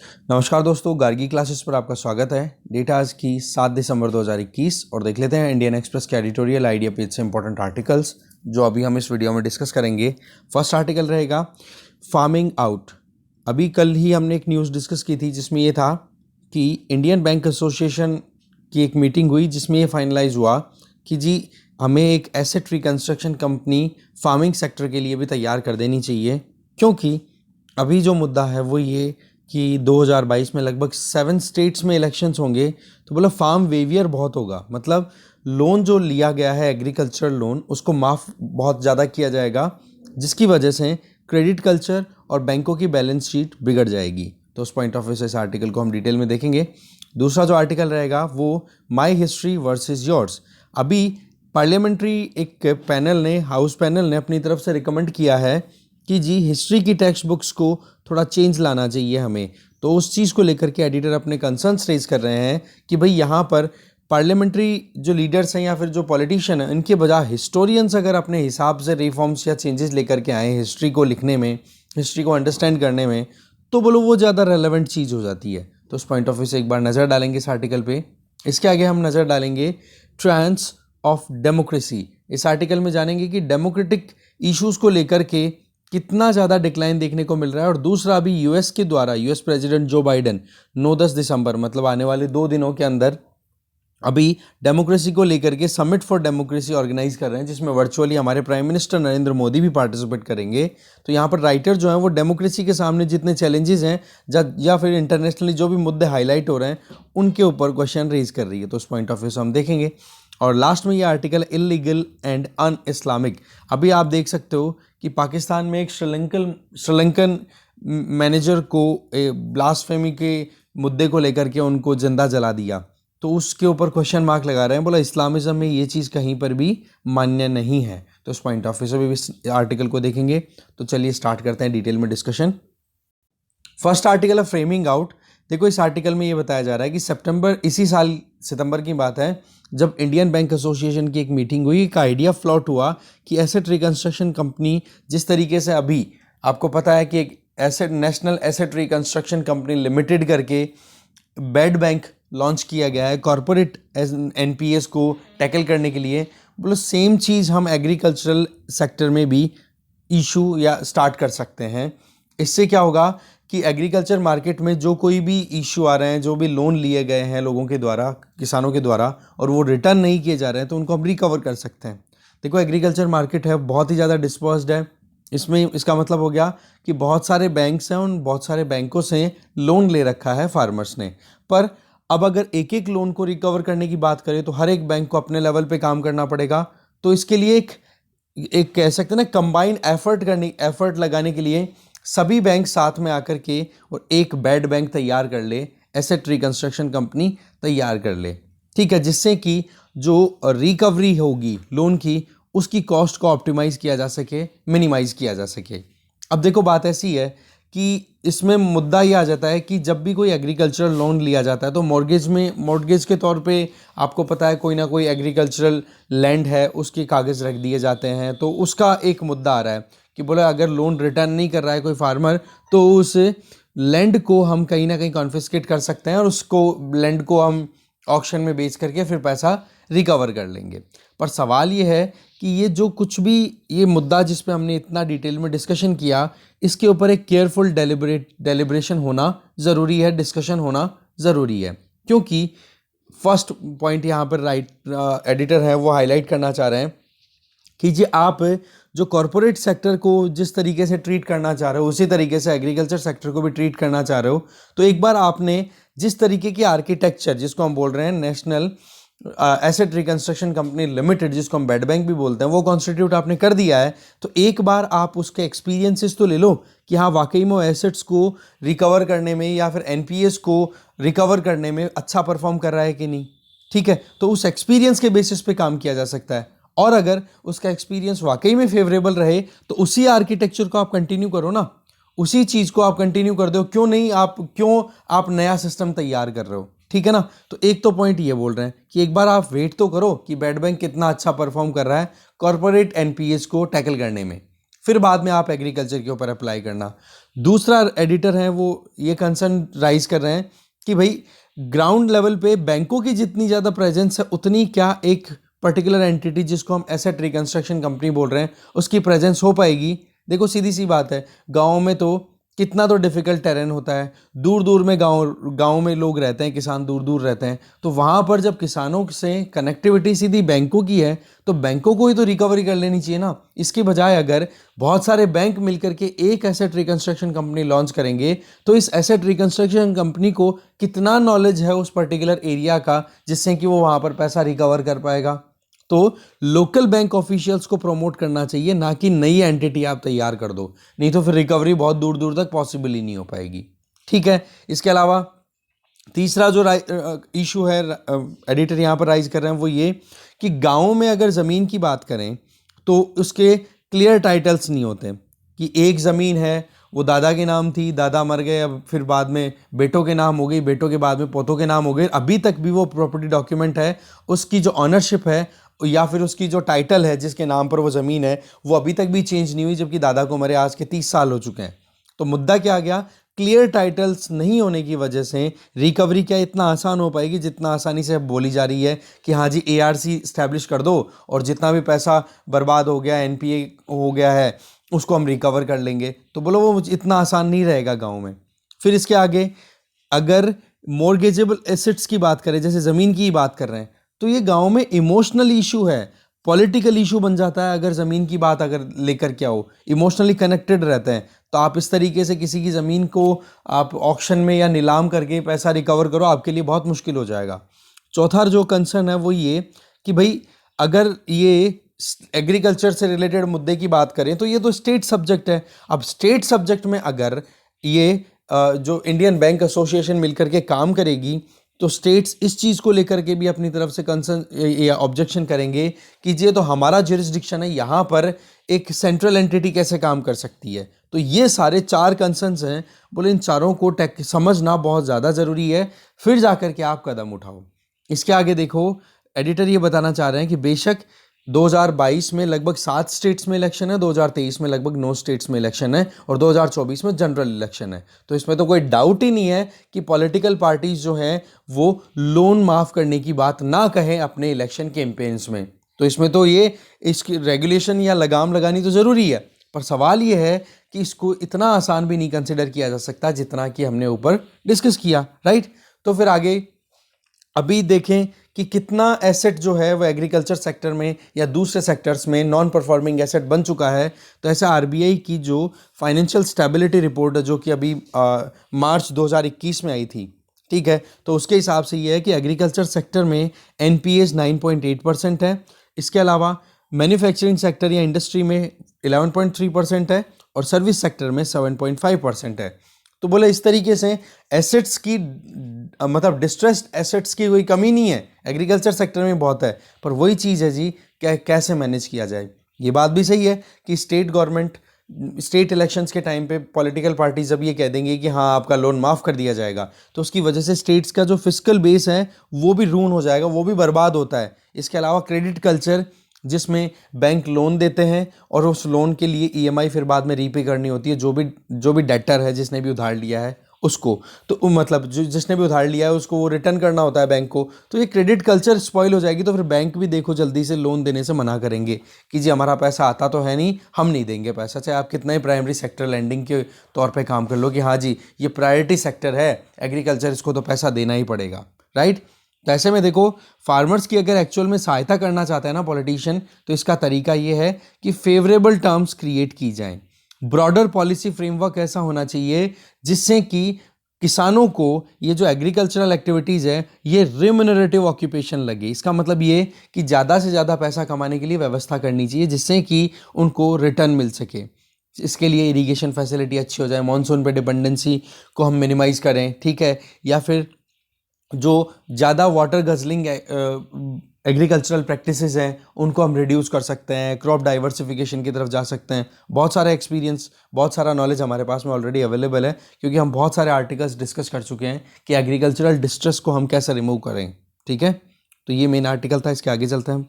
नमस्कार दोस्तों, गार्गी क्लासेस पर आपका स्वागत है। डेट आज की 7 दिसंबर 2021 और देख लेते हैं इंडियन एक्सप्रेस के एडिटोरियल आइडिया पेज से इंपॉर्टेंट आर्टिकल्स जो अभी हम इस वीडियो में डिस्कस करेंगे। फर्स्ट आर्टिकल रहेगा फार्मिंग आउट। अभी कल ही हमने एक न्यूज़ डिस्कस की थी जिसमें ये था कि इंडियन बैंक एसोसिएशन की एक मीटिंग हुई जिसमें ये फाइनलाइज हुआ कि जी हमें एक asset reconstruction company farming sector के लिए भी तैयार कर देनी चाहिए, क्योंकि अभी जो मुद्दा है वो ये कि 2022 में लगभग 7 स्टेट्स में इलेक्शंस होंगे, तो बोला फार्म वेवियर बहुत होगा। मतलब लोन जो लिया गया है एग्रीकल्चर लोन उसको माफ़ बहुत ज़्यादा किया जाएगा, जिसकी वजह से क्रेडिट कल्चर और बैंकों की बैलेंस शीट बिगड़ जाएगी। तो उस पॉइंट ऑफ व्यू से इस आर्टिकल को हम डिटेल में देखेंगे। दूसरा जो आर्टिकल रहेगा वो माई हिस्ट्री वर्सेस योर्स। अभी पार्लियामेंट्री एक पैनल ने, हाउस पैनल ने अपनी तरफ से रिकमेंड किया है कि जी हिस्ट्री की टेक्स्ट बुक्स को थोड़ा चेंज लाना चाहिए हमें। तो उस चीज़ को लेकर के एडिटर अपने कंसर्न्स रेज कर रहे हैं कि भाई यहाँ पर पार्लियामेंट्री जो लीडर्स हैं या फिर जो पॉलिटिशियन हैं, इनके बजाय हिस्टोरियंस अगर अपने हिसाब से रिफॉर्म्स या चेंजेस लेकर के आए हिस्ट्री को लिखने में, हिस्ट्री को अंडरस्टैंड करने में, तो बोलो वो ज़्यादा रेलेवेंट चीज़ हो जाती है। तो उस पॉइंट ऑफ व्यू से एक बार नज़र डालेंगे इस आर्टिकल पे। इसके आगे हम नज़र डालेंगे ट्रांस ऑफ डेमोक्रेसी। इस आर्टिकल में जानेंगे कि डेमोक्रेटिक इश्यूज़ को लेकर के कितना ज़्यादा डिक्लाइन देखने को मिल रहा है। और दूसरा, अभी यूएस के द्वारा यूएस प्रेसिडेंट जो बाइडेन 9-10 दिसंबर मतलब आने वाले 2 दिनों के अंदर अभी डेमोक्रेसी को लेकर के समिट फॉर डेमोक्रेसी ऑर्गेनाइज कर रहे हैं, जिसमें वर्चुअली हमारे प्राइम मिनिस्टर नरेंद्र मोदी भी पार्टिसिपेट करेंगे। तो यहाँ पर राइटर जो हैं वो डेमोक्रेसी के सामने जितने चैलेंजेस हैं या फिर इंटरनेशनली जो भी मुद्दे हाईलाइट हो रहे हैं उनके ऊपर क्वेश्चन रेज कर रही है। तो उस पॉइंट ऑफ व्यू से हम देखेंगे। और लास्ट में ये article illegal and un Islamic. अभी आप देख सकते हो कि पाकिस्तान में एक श्रीलंकन मैनेजर को ब्लास्फेमी के मुद्दे को लेकर के उनको जिंदा जला दिया, तो उसके ऊपर क्वेश्चन मार्क लगा रहे हैं। बोला इस्लामिज्म में ये चीज़ कहीं पर भी मान्य नहीं है। तो उस पॉइंट ऑफ व्यू से भी इस आर्टिकल को देखेंगे। तो चलिए स्टार्ट करते हैं डिटेल में डिस्कशन। फर्स्ट आर्टिकल है फ्रेमिंग आउट। देखो इस आर्टिकल में ये बताया जा रहा है कि इसी साल सितंबर की बात है, जब इंडियन बैंक एसोसिएशन की एक मीटिंग हुई, एक आइडिया फ्लॉट हुआ कि एसेट रिकंस्ट्रक्शन कंपनी, जिस तरीके से अभी आपको पता है कि एक national asset reconstruction company limited करके बेड बैंक लॉन्च किया गया है कॉरपोरेट एनपीएस को टैकल करने के लिए। बोलो सेम चीज़ हम एग्रीकल्चरल सेक्टर में भी इशू या स्टार्ट कर सकते हैं। इससे क्या होगा कि एग्रीकल्चर मार्केट में जो कोई भी इशू आ रहे हैं, जो भी लोन लिए गए हैं लोगों के द्वारा, किसानों के द्वारा, और वो रिटर्न नहीं किए जा रहे हैं, तो उनको हम रिकवर कर सकते हैं। देखो एग्रीकल्चर मार्केट है बहुत ही ज़्यादा डिस्पर्स्ड है। इसमें इसका मतलब हो गया कि बहुत सारे बैंक्स हैं, उन बहुत सारे बैंकों से लोन ले रखा है फार्मर्स ने। पर अब अगर एक एक लोन को रिकवर करने की बात करें तो हर एक बैंक को अपने लेवल पे काम करना पड़ेगा। तो इसके लिए एक कह सकते हैं ना कंबाइंड एफर्ट लगाने के लिए सभी बैंक साथ में आकर के और एक बेड बैंक तैयार कर ले, एसेट रिकंस्ट्रक्शन कंपनी तैयार कर ले, ठीक है, जिससे कि जो रिकवरी होगी लोन की उसकी कॉस्ट को ऑप्टिमाइज किया जा सके, मिनिमाइज किया जा सके। अब देखो बात ऐसी है कि इसमें मुद्दा ये आ जाता है कि जब भी कोई एग्रीकल्चरल लोन लिया जाता है तो मॉर्गेज के तौर पे आपको पता है कोई ना कोई एग्रीकल्चरल लैंड है उसके कागज़ रख दिए जाते हैं। तो उसका एक मुद्दा आ रहा है कि बोले अगर लोन रिटर्न नहीं कर रहा है कोई फार्मर, तो उस लैंड को हम कहीं ना कहीं कॉन्फिस्केट कर सकते हैं और उसको लैंड को हम ऑक्शन में बेच करके फिर पैसा रिकवर कर लेंगे। पर सवाल ये है कि ये जो कुछ भी ये मुद्दा जिस पे हमने इतना डिटेल में डिस्कशन किया, इसके ऊपर एक केयरफुल डेलिब्रेशन होना ज़रूरी है, डिस्कशन होना ज़रूरी है। क्योंकि फर्स्ट पॉइंट यहाँ पर एडिटर है वो हाईलाइट करना चाह रहे हैं कि जी आप जो कॉरपोरेट सेक्टर को जिस तरीके से ट्रीट करना चाह रहे हो उसी तरीके से एग्रीकल्चर सेक्टर को भी ट्रीट करना चाह रहे हो। तो एक बार आपने जिस तरीके की आर्किटेक्चर जिसको हम बोल रहे हैं national asset reconstruction company limited, जिसको हम बेड बैंक भी बोलते हैं, वो कॉन्स्टिट्यूट आपने कर दिया है, तो एक बार आप उसके एक्सपीरियंसेस तो ले लो कि हाँ वाकई में एसेट्स को रिकवर करने में या फिर एनपीएस को रिकवर करने में अच्छा परफॉर्म कर रहा है कि नहीं, ठीक है। तो उस एक्सपीरियंस के बेसिस पे काम किया जा सकता है। और अगर उसका एक्सपीरियंस वाकई में फेवरेबल रहे तो उसी आर्किटेक्चर को आप कंटिन्यू करो ना, उसी चीज़ को आप कंटिन्यू कर दो। क्यों आप नया सिस्टम तैयार कर रहे हो, ठीक है ना। तो एक तो पॉइंट ये बोल रहे हैं कि एक बार आप वेट तो करो कि बेड बैंक कितना अच्छा परफॉर्म कर रहा है कॉर्पोरेट एनपीएस को टैकल करने में, फिर बाद में आप एग्रीकल्चर के ऊपर अप्लाई करना। दूसरा एडिटर है वो ये कंसर्न राइज कर रहे हैं कि भाई ग्राउंड लेवल पे बैंकों की जितनी ज़्यादा प्रेजेंस है उतनी क्या एक पर्टिकुलर एंटिटी जिसको हम एसेट रिकंस्ट्रक्शन कंपनी बोल रहे हैं उसकी प्रेजेंस हो पाएगी। देखो सीधी सी बात है, गाँव में तो कितना तो डिफ़िकल्ट टेरेन होता है, दूर दूर में गाँव में लोग रहते हैं, किसान दूर दूर रहते हैं, तो वहाँ पर जब किसानों से कनेक्टिविटी सीधी बैंकों की है तो बैंकों को ही तो रिकवरी कर लेनी चाहिए ना। इसकी बजाय अगर बहुत सारे बैंक मिलकर के एक एसेट रिकंस्ट्रक्शन कंपनी लॉन्च करेंगे तो इस एसेट रिकंस्ट्रक्शन कंपनी को कितना नॉलेज है उस पर्टिकुलर एरिया का जिससे कि वो वहाँ पर पैसा रिकवर कर पाएगा। तो लोकल बैंक ऑफिशियल्स को प्रमोट करना चाहिए, ना कि नई एंटिटी आप तैयार कर दो, नहीं तो फिर रिकवरी बहुत दूर दूर तक पॉसिबल ही नहीं हो पाएगी। ठीक है, इसके अलावा तीसरा जो इशू है एडिटर यहाँ पर राइज कर रहे हैं वो ये कि गाँव में अगर ज़मीन की बात करें तो उसके क्लियर टाइटल्स नहीं होते कि एक ज़मीन है वो दादा के नाम थी, दादा मर गए, अब फिर बाद में बेटों के नाम हो गई, बेटों के बाद में पोतों के नाम हो गए, अभी तक भी वो प्रॉपर्टी डॉक्यूमेंट है, उसकी जो ऑनरशिप है या फिर उसकी जो टाइटल है जिसके नाम पर वो ज़मीन है वो अभी तक भी चेंज नहीं हुई, जबकि दादा को मरे आज के 30 साल हो चुके हैं। तो मुद्दा क्या आ गया, क्लियर टाइटल्स नहीं होने की वजह से रिकवरी क्या इतना आसान हो पाएगी जितना आसानी से बोली जा रही है कि हाँ जी एआरसी इस्टेब्लिश कर दो और जितना भी पैसा बर्बाद हो गया, एनपीए हो गया है, उसको हम रिकवर कर लेंगे। तो बोलो वो इतना आसान नहीं रहेगा गाँव में। फिर इसके आगे अगर मॉर्गेजेबल एसेट्स की बात करें, जैसे ज़मीन की बात कर रहे हैं, तो ये गाँव में इमोशनल इशू है, पॉलिटिकल इशू बन जाता है। अगर ज़मीन की बात अगर लेकर क्या हो, इमोशनली कनेक्टेड रहते हैं, तो आप इस तरीके से किसी की ज़मीन को आप ऑक्शन में या नीलाम करके पैसा रिकवर करो, आपके लिए बहुत मुश्किल हो जाएगा। चौथा जो कंसर्न है वो ये कि भाई अगर ये एग्रीकल्चर से रिलेटेड मुद्दे की बात करें तो ये तो स्टेट सब्जेक्ट है। अब स्टेट सब्जेक्ट में अगर ये जो इंडियन बैंक एसोसिएशन मिलकर के काम करेगी तो स्टेट्स इस चीज़ को लेकर के भी अपनी तरफ से कंसर्न या ऑब्जेक्शन करेंगे कि ये तो हमारा जुरिस्डिक्शन है, यहाँ पर एक सेंट्रल एंटिटी कैसे काम कर सकती है। तो ये सारे 4 कंसर्न्स हैं, बोले इन चारों को समझना बहुत ज़्यादा ज़रूरी है, फिर जाकर के आप कदम उठाओ। इसके आगे देखो, एडिटर ये बताना चाह रहे हैं कि बेशक 2022 में लगभग 7 स्टेट्स में इलेक्शन है, 2023 में लगभग 9 स्टेट्स में इलेक्शन है और 2024 में जनरल इलेक्शन है। तो इसमें तो कोई डाउट ही नहीं है कि पॉलिटिकल पार्टीज जो हैं वो लोन माफ़ करने की बात ना कहें अपने इलेक्शन कैंपेन्स में। तो इसमें तो ये इसकी रेगुलेशन या लगाम लगानी तो ज़रूरी है, पर सवाल ये है कि इसको इतना आसान भी नहीं कंसिडर किया जा सकता जितना कि हमने ऊपर डिस्कस किया, राइट। तो फिर आगे अभी देखें कि कितना एसेट जो है वो एग्रीकल्चर सेक्टर में या दूसरे सेक्टर्स में नॉन परफॉर्मिंग एसेट बन चुका है। तो ऐसे आरबीआई की जो फाइनेंशियल स्टेबिलिटी रिपोर्ट है जो कि अभी मार्च 2021 में आई थी, ठीक है, तो उसके हिसाब से ये है कि एग्रीकल्चर सेक्टर में एनपीएज 9.8% है। इसके अलावा मैन्युफैक्चरिंग सेक्टर या इंडस्ट्री में 11.3% है और सर्विस सेक्टर में 7.5% है। तो बोले इस तरीके से एसेट्स की मतलब डिस्ट्रेस्ड एसेट्स की कोई कमी नहीं है, एग्रीकल्चर सेक्टर में बहुत है, पर वही चीज़ है जी क्या कैसे मैनेज किया जाए। ये बात भी सही है कि स्टेट गवर्नमेंट स्टेट इलेक्शंस के टाइम पे पॉलिटिकल पार्टी जब ये कह देंगे कि हाँ आपका लोन माफ़ कर दिया जाएगा तो उसकी वजह से स्टेट्स का जो फिस्कल बेस है वो भी रून हो जाएगा, वो भी बर्बाद होता है। इसके अलावा क्रेडिट कल्चर जिसमें बैंक लोन देते हैं और उस लोन के लिए ईएमआई फिर बाद में रीपे करनी होती है, जो भी डेटर है जिसने भी उधार लिया है उसको, तो मतलब जो जिसने भी उधार लिया है उसको वो रिटर्न करना होता है बैंक को। तो ये क्रेडिट कल्चर स्पॉइल हो जाएगी, तो फिर बैंक भी देखो जल्दी से लोन देने से मना करेंगे कि जी हमारा पैसा आता तो है नहीं, हम नहीं देंगे पैसा, चाहे आप कितना ही प्राइमरी सेक्टर लैंडिंग के तौर पर काम कर लो कि हाँ जी ये प्रायोरिटी सेक्टर है एग्रीकल्चर, इसको तो पैसा देना ही पड़ेगा, राइट। तो ऐसे में देखो फार्मर्स की अगर एक्चुअल में सहायता करना चाहते हैं ना पॉलिटिशियन, तो इसका तरीका ये है कि फेवरेबल टर्म्स क्रिएट की जाएं। ब्रॉडर पॉलिसी फ्रेमवर्क ऐसा होना चाहिए जिससे कि किसानों को ये जो एग्रीकल्चरल एक्टिविटीज़ है ये रिम्यूनरेटिव ऑक्यूपेशन लगे। इसका मतलब ये कि ज़्यादा से ज़्यादा पैसा कमाने के लिए व्यवस्था करनी चाहिए जिससे कि उनको रिटर्न मिल सके। इसके लिए इरिगेशन फैसिलिटी अच्छी हो जाए, मानसून पे डिपेंडेंसी को हम मिनिमाइज़ करें, ठीक है, या फिर जो ज़्यादा वाटर गजलिंग एग्रीकल्चरल प्रैक्टिसेस हैं उनको हम रिड्यूस कर सकते हैं, क्रॉप डाइवर्सिफिकेशन की तरफ जा सकते हैं। बहुत सारा एक्सपीरियंस, बहुत सारा नॉलेज हमारे पास में ऑलरेडी अवेलेबल है क्योंकि हम बहुत सारे आर्टिकल्स डिस्कस कर चुके हैं कि एग्रीकल्चरल डिस्ट्रेस को हम कैसे रिमूव करें, ठीक है। तो ये मेन आर्टिकल था, इसके आगे चलते हैं हम।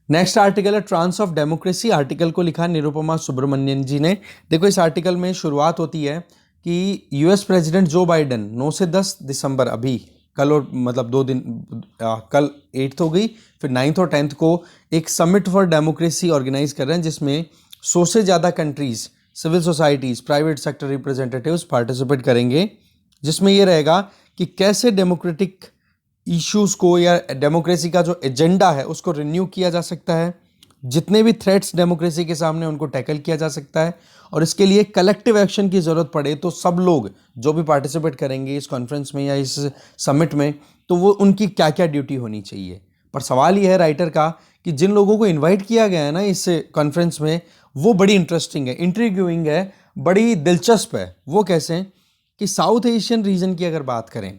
नेक्स्ट आर्टिकल है ट्रांस ऑफ डेमोक्रेसी। आर्टिकल को लिखा निरुपमा सुब्रमण्यन जी ने। देखो इस आर्टिकल में शुरुआत होती है कि यूएस प्रेसिडेंट जो बाइडेन 9 से 10 दिसंबर अभी कल और मतलब 2 दिन कल 8th हो गई, फिर 9th और 10th को एक समिट फॉर डेमोक्रेसी ऑर्गेनाइज कर रहे हैं जिसमें 100 से ज़्यादा countries, civil societies, private sector representatives participate करेंगे, जिसमें ये रहेगा कि कैसे डेमोक्रेटिक इश्यूज को या डेमोक्रेसी का जो एजेंडा है उसको रिन्यू किया जा सकता है, जितने भी थ्रेट्स डेमोक्रेसी के सामने उनको टैकल किया जा सकता है, और इसके लिए कलेक्टिव एक्शन की ज़रूरत पड़े तो सब लोग जो भी पार्टिसिपेट करेंगे इस कॉन्फ्रेंस में या इस समिट में, तो वो उनकी क्या क्या ड्यूटी होनी चाहिए। पर सवाल ये है राइटर का कि जिन लोगों को इन्वाइट किया गया है ना इस कॉन्फ्रेंस में, वो बड़ी इंटरेस्टिंग है, इंट्रीग्यूइंग है, बड़ी दिलचस्प है। वो कैसे कि साउथ एशियन रीजन की अगर बात करें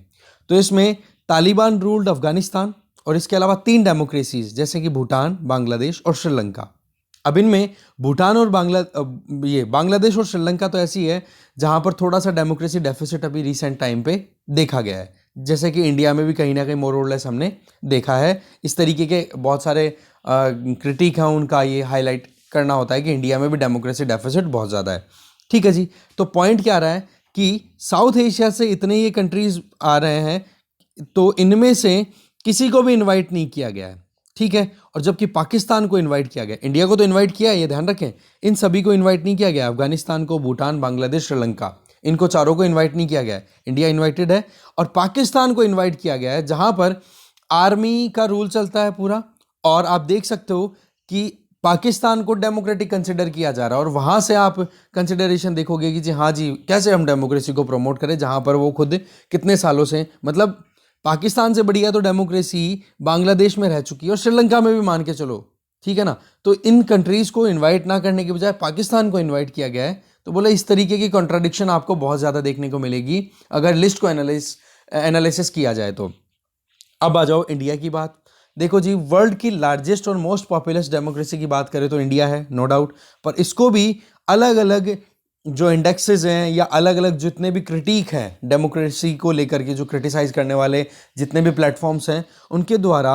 तो इसमें तालिबान रूल्ड अफगानिस्तान और इसके अलावा 3 डेमोक्रेसीज जैसे कि भूटान, बांग्लादेश और श्रीलंका। अब इनमें भूटान और बांग्लादेश और श्रीलंका तो ऐसी है जहां पर थोड़ा सा डेमोक्रेसी डेफिसिट अभी रिसेंट टाइम पे देखा गया है, जैसे कि इंडिया में भी कहीं ना कहीं मोर और लेस हमने देखा है। इस तरीके के बहुत सारे क्रिटिक हैं, उनका ये हाईलाइट करना होता है कि इंडिया में भी डेमोक्रेसी डेफिसिट बहुत ज़्यादा है। ठीक है जी, तो पॉइंट क्या आ रहा है कि साउथ एशिया से इतने ये कंट्रीज आ रहे हैं, तो इनमें से किसी को भी इनवाइट नहीं किया गया है। ठीक है, और जबकि पाकिस्तान को इनवाइट किया गया, इंडिया को तो इनवाइट किया है, ये ध्यान रखें, इन सभी को इनवाइट नहीं किया गया। अफगानिस्तान को, भूटान, बांग्लादेश, श्रीलंका, इनको चारों को इनवाइट नहीं किया गया है। इंडिया इनवाइटेड है, और पाकिस्तान को इनवाइट किया गया है जहां पर आर्मी का रूल चलता है पूरा, और आप देख सकते हो कि पाकिस्तान को डेमोक्रेटिक कंसिडर किया जा रहा है, और वहां से आप कंसिडरेशन देखोगे कि जी हाँ जी कैसे हम डेमोक्रेसी को प्रमोट करें, जहां पर वो खुद कितने सालों से, मतलब पाकिस्तान से बढ़िया तो डेमोक्रेसी बांग्लादेश में रह चुकी है, और श्रीलंका में भी मान के चलो, ठीक है ना। तो इन कंट्रीज को इनवाइट ना करने के बजाय पाकिस्तान को इनवाइट किया गया है। तो बोला इस तरीके की कॉन्ट्राडिक्शन आपको बहुत ज़्यादा देखने को मिलेगी अगर लिस्ट को एनालिसिस किया जाए तो। अब आ जाओ इंडिया की बात। देखो जी, वर्ल्ड की लार्जेस्ट और मोस्ट पॉपुलस डेमोक्रेसी की बात करें तो इंडिया है, नो डाउट, पर इसको भी अलग अलग जो इंडेक्सेस हैं या अलग अलग जितने भी क्रिटिक हैं डेमोक्रेसी को लेकर के, जो क्रिटिसाइज करने वाले जितने भी प्लेटफॉर्म्स हैं, उनके द्वारा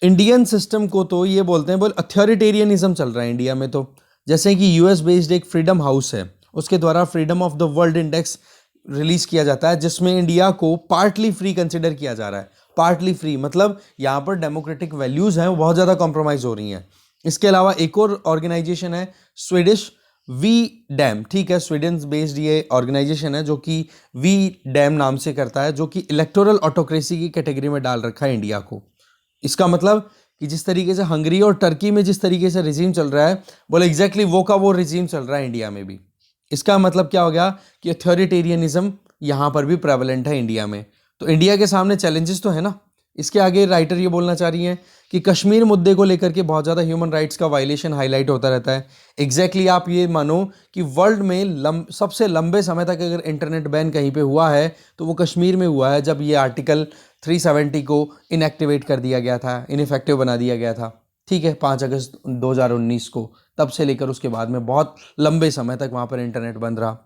इंडियन सिस्टम को तो ये बोलते हैं बोल अथॉरिटेरियनिज्म चल रहा है इंडिया में। तो जैसे कि यूएस बेस्ड एक फ्रीडम हाउस है, उसके द्वारा freedom of the world index release किया जाता है, जिसमें इंडिया को पार्टली फ्री कंसिडर किया जा रहा है। पार्टली फ्री मतलब यहाँ पर डेमोक्रेटिक वैल्यूज हैं वो बहुत ज़्यादा कॉम्प्रोमाइज हो रही हैं। इसके अलावा एक और ऑर्गेनाइजेशन है स्वीडिश वी डैम, ठीक है, स्वीडन बेस्ड ये ऑर्गेनाइजेशन है जो कि वी डैम नाम से करता है, जो कि इलेक्टोरल ऑटोक्रेसी की कैटेगरी में डाल रखा है इंडिया को। इसका मतलब कि जिस तरीके से हंगरी और टर्की में जिस तरीके से रिजीम चल रहा है, बोले एग्जैक्टली वो का वो रिजीम चल रहा है इंडिया में भी। इसका मतलब क्या हो गया कि अथॉरिटेरियनिज्म यहाँ पर भी प्रेवलेंट है इंडिया में। तो इंडिया के सामने चैलेंजेस तो है ना। इसके आगे राइटर ये बोलना चाह रही हैं कि कश्मीर मुद्दे को लेकर के बहुत ज़्यादा ह्यूमन राइट्स का वायलेशन हाईलाइट होता रहता है। एग्जैक्टली आप ये मानो कि वर्ल्ड में सबसे लंबे समय तक अगर इंटरनेट बैन कहीं पे हुआ है तो वो कश्मीर में हुआ है, जब ये आर्टिकल 370 को इनएक्टिवेट कर दिया गया था, इनइफेक्टिव बना दिया गया था। ठीक है, 5 अगस्त 2019 को, तब से लेकर उसके बाद में बहुत लंबे समय तक वहाँ पर इंटरनेट बंद रहा।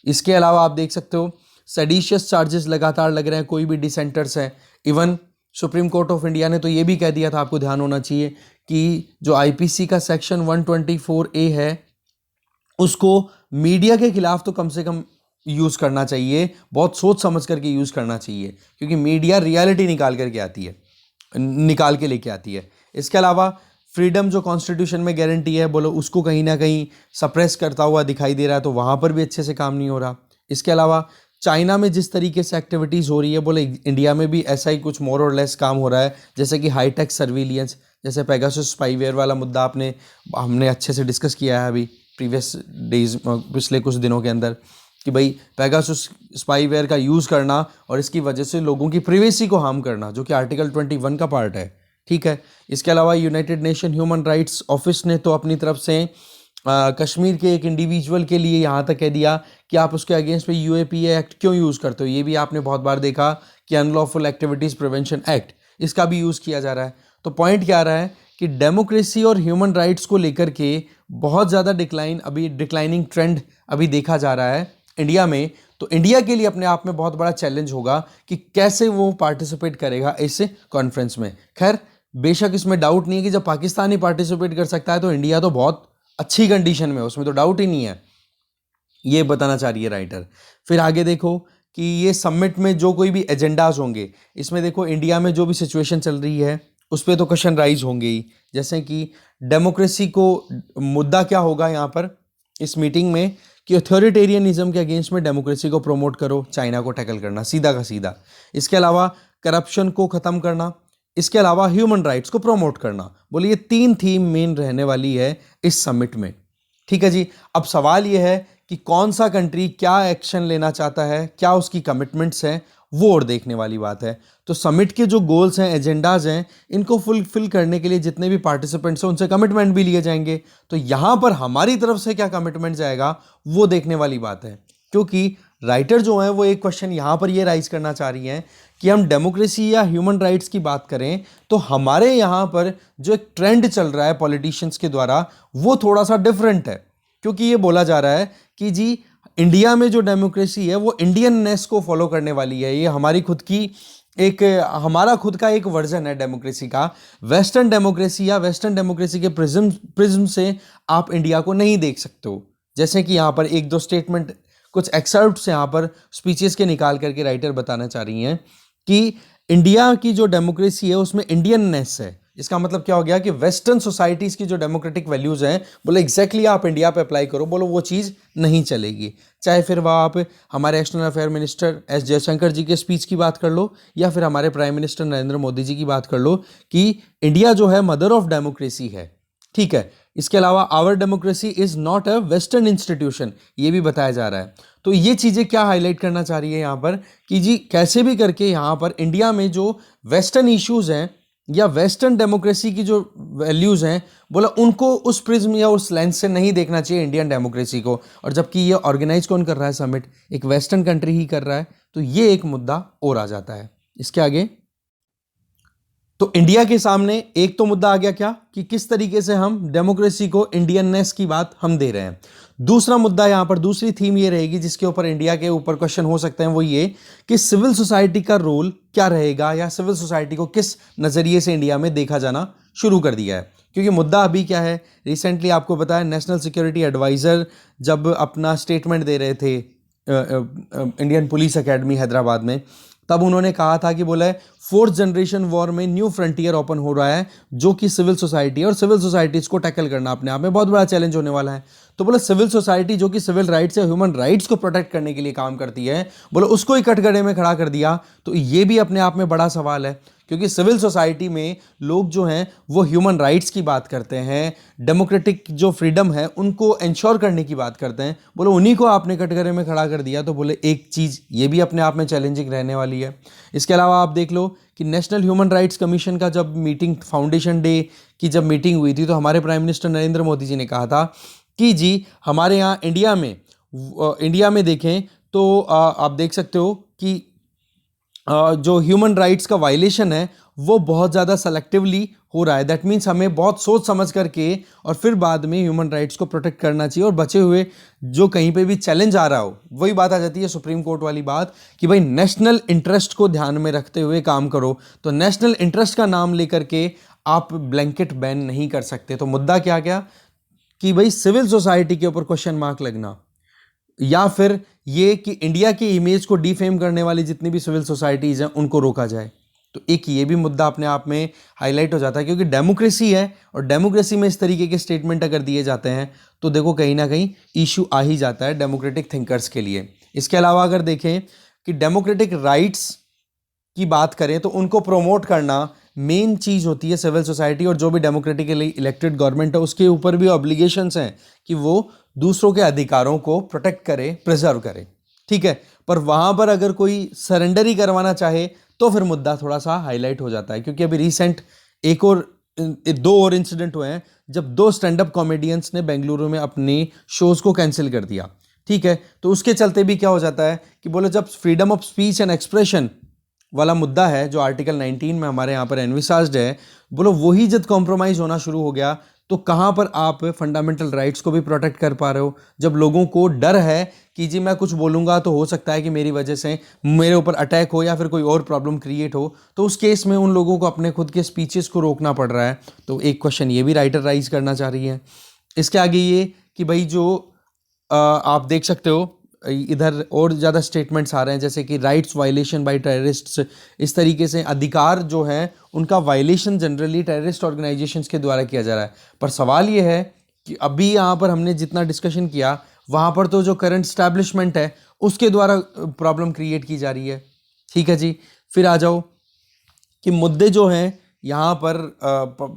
इसके अलावा आप देख सकते हो सेडिशियस चार्जेस लगातार लग रहे हैं, कोई भी डिसेंटर्स हैं। Even supreme court of India ने तो ये भी कह दिया था, आपको ध्यान होना चाहिए, कि जो आईपीसी का सेक्शन 124A है उसको मीडिया के खिलाफ तो कम से कम यूज़ करना चाहिए, बहुत सोच समझ करके यूज़ करना चाहिए, क्योंकि मीडिया रियलिटी निकाल के लेके आती है। इसके अलावा फ्रीडम जो कॉन्स्टिट्यूशन में गारंटी है, बोलो उसको कहीं ना कहीं सप्रेस करता हुआ दिखाई दे रहा है, तो वहाँ पर भी अच्छे से काम नहीं हो रहा। इसके अलावा चाइना में जिस तरीके से एक्टिविटीज़ हो रही है, बोले इंडिया में भी ऐसा ही कुछ मोर और लेस काम हो रहा है, जैसे कि हाईटेक सर्विलियंस, जैसे पेगासस स्पाईवेयर वाला मुद्दा हमने अच्छे से डिस्कस किया है अभी प्रीवियस डेज, पिछले कुछ दिनों के अंदर, कि भाई पेगासस स्पाईवेयर का यूज़ करना और इसकी वजह से लोगों की प्रिवेसी को हार्म करना, जो कि आर्टिकल 21 का पार्ट है। ठीक है, इसके अलावा United nation human rights office ने तो अपनी तरफ से कश्मीर के एक इंडिविजुअल के लिए यहाँ तक कह दिया कि आप उसके अगेंस्ट पे यूएपीए एक्ट क्यों यूज़ करते हो। ये भी आपने बहुत बार देखा कि अनलॉफुल एक्टिविटीज़ प्रिवेंशन एक्ट, इसका भी यूज़ किया जा रहा है। तो पॉइंट क्या आ रहा है कि डेमोक्रेसी और ह्यूमन राइट्स को लेकर के बहुत ज़्यादा डिक्लाइनिंग ट्रेंड अभी देखा जा रहा है इंडिया में। तो इंडिया के लिए अपने आप में बहुत बड़ा चैलेंज होगा कि कैसे वो पार्टिसिपेट करेगा इस कॉन्फ्रेंस में। खैर, बेशक इसमें डाउट नहीं है कि जब पाकिस्तान ही पार्टिसिपेट कर सकता है तो इंडिया तो बहुत अच्छी कंडीशन में है, उसमें तो डाउट ही नहीं है, ये बताना चाह रही है राइटर। फिर आगे देखो कि ये समिट में जो कोई भी एजेंडाज होंगे, इसमें देखो इंडिया में जो भी सिचुएशन चल रही है उस पर तो क्वेश्चन राइज होंगे ही, जैसे कि डेमोक्रेसी को, मुद्दा क्या होगा यहाँ पर इस मीटिंग में कि अथॉरिटेरियनिज्म के अगेंस्ट में डेमोक्रेसी को प्रमोट करो, चाइना को टैकल करना सीधा का सीधा। इसके अलावा करप्शन को ख़त्म करना, इसके अलावा ह्यूमन राइट्स को प्रमोट करना। बोले ये 3 थीम मेन रहने वाली है इस समिट में। ठीक है जी। अब सवाल ये है कि कौन सा कंट्री क्या एक्शन लेना चाहता है, क्या उसकी कमिटमेंट्स हैं, वो और देखने वाली बात है। तो समिट के जो गोल्स हैं, एजेंडाज हैं, इनको फुलफिल करने के लिए जितने भी पार्टिसिपेंट्स हैं उनसे कमिटमेंट भी लिए जाएंगे। तो यहाँ पर हमारी तरफ से क्या कमिटमेंट जाएगा वो देखने वाली बात है, क्योंकि राइटर जो है वो एक क्वेश्चन यहाँ पर ये राइज करना चाह रही हैं कि हम डेमोक्रेसी या ह्यूमन राइट्स की बात करें तो हमारे यहाँ पर जो एक ट्रेंड चल रहा है पॉलिटिशियंस के द्वारा वो थोड़ा सा डिफरेंट है। क्योंकि ये बोला जा रहा है कि जी इंडिया में जो डेमोक्रेसी है वो इंडियननेस को फॉलो करने वाली है, ये हमारी खुद की एक, हमारा खुद का एक वर्जन है डेमोक्रेसी का। वेस्टर्न डेमोक्रेसी या वेस्टर्न डेमोक्रेसी के प्रिज्म से आप इंडिया को नहीं देख सकते हो। जैसे कि यहाँ पर एक दो स्टेटमेंट, कुछ एक्सर्प्ट्स यहाँ पर स्पीचेस के निकाल करके राइटर बताना चाह रही हैं कि इंडिया की जो डेमोक्रेसी है उसमें इंडियननेस है। इसका मतलब क्या हो गया कि वेस्टर्न सोसाइटीज़ की जो डेमोक्रेटिक वैल्यूज़ हैं, बोले एग्जैक्टली आप इंडिया पे अप्लाई करो, बोलो वो चीज़ नहीं चलेगी। चाहे फिर वह आप हमारे external affair minister S Jaishankar ji के स्पीच की बात कर लो या फिर हमारे प्राइम मिनिस्टर नरेंद्र मोदी जी की बात कर लो कि इंडिया जो है मदर ऑफ डेमोक्रेसी है। ठीक है। इसके अलावा our democracy is not a western institution, ये भी बताया जा रहा है। तो ये चीज़ें क्या हाईलाइट करना चाह रही है यहाँ पर कि जी कैसे भी करके यहाँ पर इंडिया में जो वेस्टर्न इश्यूज हैं या वेस्टर्न डेमोक्रेसी की जो वैल्यूज़ हैं, बोला उनको उस प्रिज्म या उस लेंस से नहीं देखना चाहिए इंडियन डेमोक्रेसी को। और जबकि ये ऑर्गेनाइज कौन कर रहा है समिट, एक वेस्टर्न कंट्री ही कर रहा है, तो ये एक मुद्दा और आ जाता है। इसके आगे तो इंडिया के सामने एक तो मुद्दा आ गया क्या कि किस तरीके से हम डेमोक्रेसी को इंडियननेस की बात हम दे रहे हैं। दूसरा मुद्दा यहां पर, दूसरी थीम ये रहेगी जिसके ऊपर इंडिया के ऊपर क्वेश्चन हो सकते हैं, वो ये कि सिविल सोसाइटी का रोल क्या रहेगा या सिविल सोसाइटी को किस नजरिए से इंडिया में देखा जाना शुरू कर दिया है। क्योंकि मुद्दा अभी क्या है, रिसेंटली आपको पता है नेशनल सिक्योरिटी एडवाइजर जब अपना स्टेटमेंट दे रहे थे इंडियन पुलिस एकेडमी हैदराबाद में, तब उन्होंने कहा था कि बोला है 4th जनरेशन वॉर में न्यू फ्रंटियर ओपन हो रहा है जो कि सिविल सोसाइटी, और सिविल सोसाइटीज को टैकल करना अपने आप में बहुत बड़ा चैलेंज होने वाला है। तो बोला सिविल सोसाइटी जो कि सिविल राइट्स या ह्यूमन राइट्स को प्रोटेक्ट करने के लिए काम करती है, बोला उसको ही कटघरे में खड़ा कर दिया। तो ये भी अपने आप में बड़ा सवाल है, क्योंकि सिविल सोसाइटी में लोग जो हैं वो ह्यूमन राइट्स की बात करते हैं, डेमोक्रेटिक जो फ्रीडम है उनको इंश्योर करने की बात करते हैं, बोले उन्हीं को आपने कटघरे में खड़ा कर दिया। तो बोले एक चीज़ ये भी अपने आप में चैलेंजिंग रहने वाली है। इसके अलावा आप देख लो कि नेशनल ह्यूमन राइट्स कमीशन का जब मीटिंग, फाउंडेशन डे की जब मीटिंग हुई थी, तो हमारे प्राइम मिनिस्टर नरेंद्र मोदी जी ने कहा था कि जी हमारे यहाँ इंडिया में देखें तो आप देख सकते हो कि जो ह्यूमन राइट्स का वायलेशन है वो बहुत ज़्यादा सेलेक्टिवली हो रहा है। दैट मीन्स हमें बहुत सोच समझ करके और फिर बाद में ह्यूमन राइट्स को प्रोटेक्ट करना चाहिए, और बचे हुए जो कहीं पे भी चैलेंज आ रहा हो, वही बात आ जाती है सुप्रीम कोर्ट वाली बात कि भाई नेशनल इंटरेस्ट को ध्यान में रखते हुए काम करो। तो नेशनल इंटरेस्ट का नाम लेकर के आप ब्लैंकेट बैन नहीं कर सकते। तो मुद्दा क्या क्या कि भाई सिविल सोसाइटी के ऊपर क्वेश्चन मार्क लगना, या फिर ये कि इंडिया की इमेज को डिफेम करने वाली जितनी भी सिविल सोसाइटीज़ हैं उनको रोका जाए। तो एक ये भी मुद्दा अपने आप में हाईलाइट हो जाता है, क्योंकि डेमोक्रेसी है और डेमोक्रेसी में इस तरीके के स्टेटमेंट अगर दिए जाते हैं तो देखो कहीं ना कहीं इशू आ ही जाता है डेमोक्रेटिक थिंकर्स के लिए। इसके अलावा अगर देखें कि डेमोक्रेटिक राइट्स की बात करें तो उनको प्रोमोट करना मेन चीज़ होती है सिविल सोसाइटी, और जो भी डेमोक्रेटिकली इलेक्टेड गवर्नमेंट है उसके ऊपर भी ऑब्लिगेशंस हैं कि वो दूसरों के अधिकारों को प्रोटेक्ट करे, प्रिजर्व करे। ठीक है। पर वहाँ पर अगर कोई सरेंडर ही करवाना चाहे तो फिर मुद्दा थोड़ा सा हाईलाइट हो जाता है, क्योंकि अभी रिसेंट दो और इंसिडेंट हुए हैं जब 2 स्टैंड अप कॉमेडियंस ने बेंगलुरु में अपने शोज़ को कैंसिल कर दिया। ठीक है। तो उसके चलते भी क्या हो जाता है कि बोले जब freedom of speech and expression वाला मुद्दा है जो आर्टिकल 19 में हमारे यहाँ पर एनविसाज्ड है, बोलो वही जब कॉम्प्रोमाइज़ होना शुरू हो गया तो कहाँ पर आप फंडामेंटल राइट्स को भी प्रोटेक्ट कर पा रहे हो? जब लोगों को डर है कि जी मैं कुछ बोलूँगा तो हो सकता है कि मेरी वजह से मेरे ऊपर अटैक हो या फिर कोई और प्रॉब्लम क्रिएट हो, तो उस केस में उन लोगों को अपने खुद के स्पीचेस को रोकना पड़ रहा है। तो एक क्वेश्चन ये भी राइटर राइज करना चाह रही है। इसके आगे ये कि भाई जो आप देख सकते हो इधर और ज़्यादा स्टेटमेंट्स आ रहे हैं, जैसे कि राइट्स वायलेशन बाय टेररिस्ट्स। इस तरीके से अधिकार जो है उनका वायलेशन जनरली टेररिस्ट ऑर्गेनाइजेशंस के द्वारा किया जा रहा है। पर सवाल ये है कि अभी यहाँ पर हमने जितना डिस्कशन किया वहाँ पर तो जो करंट स्टैब्लिशमेंट है उसके द्वारा प्रॉब्लम क्रिएट की जा रही है। ठीक है जी। फिर आ जाओ कि मुद्दे जो हैं यहाँ पर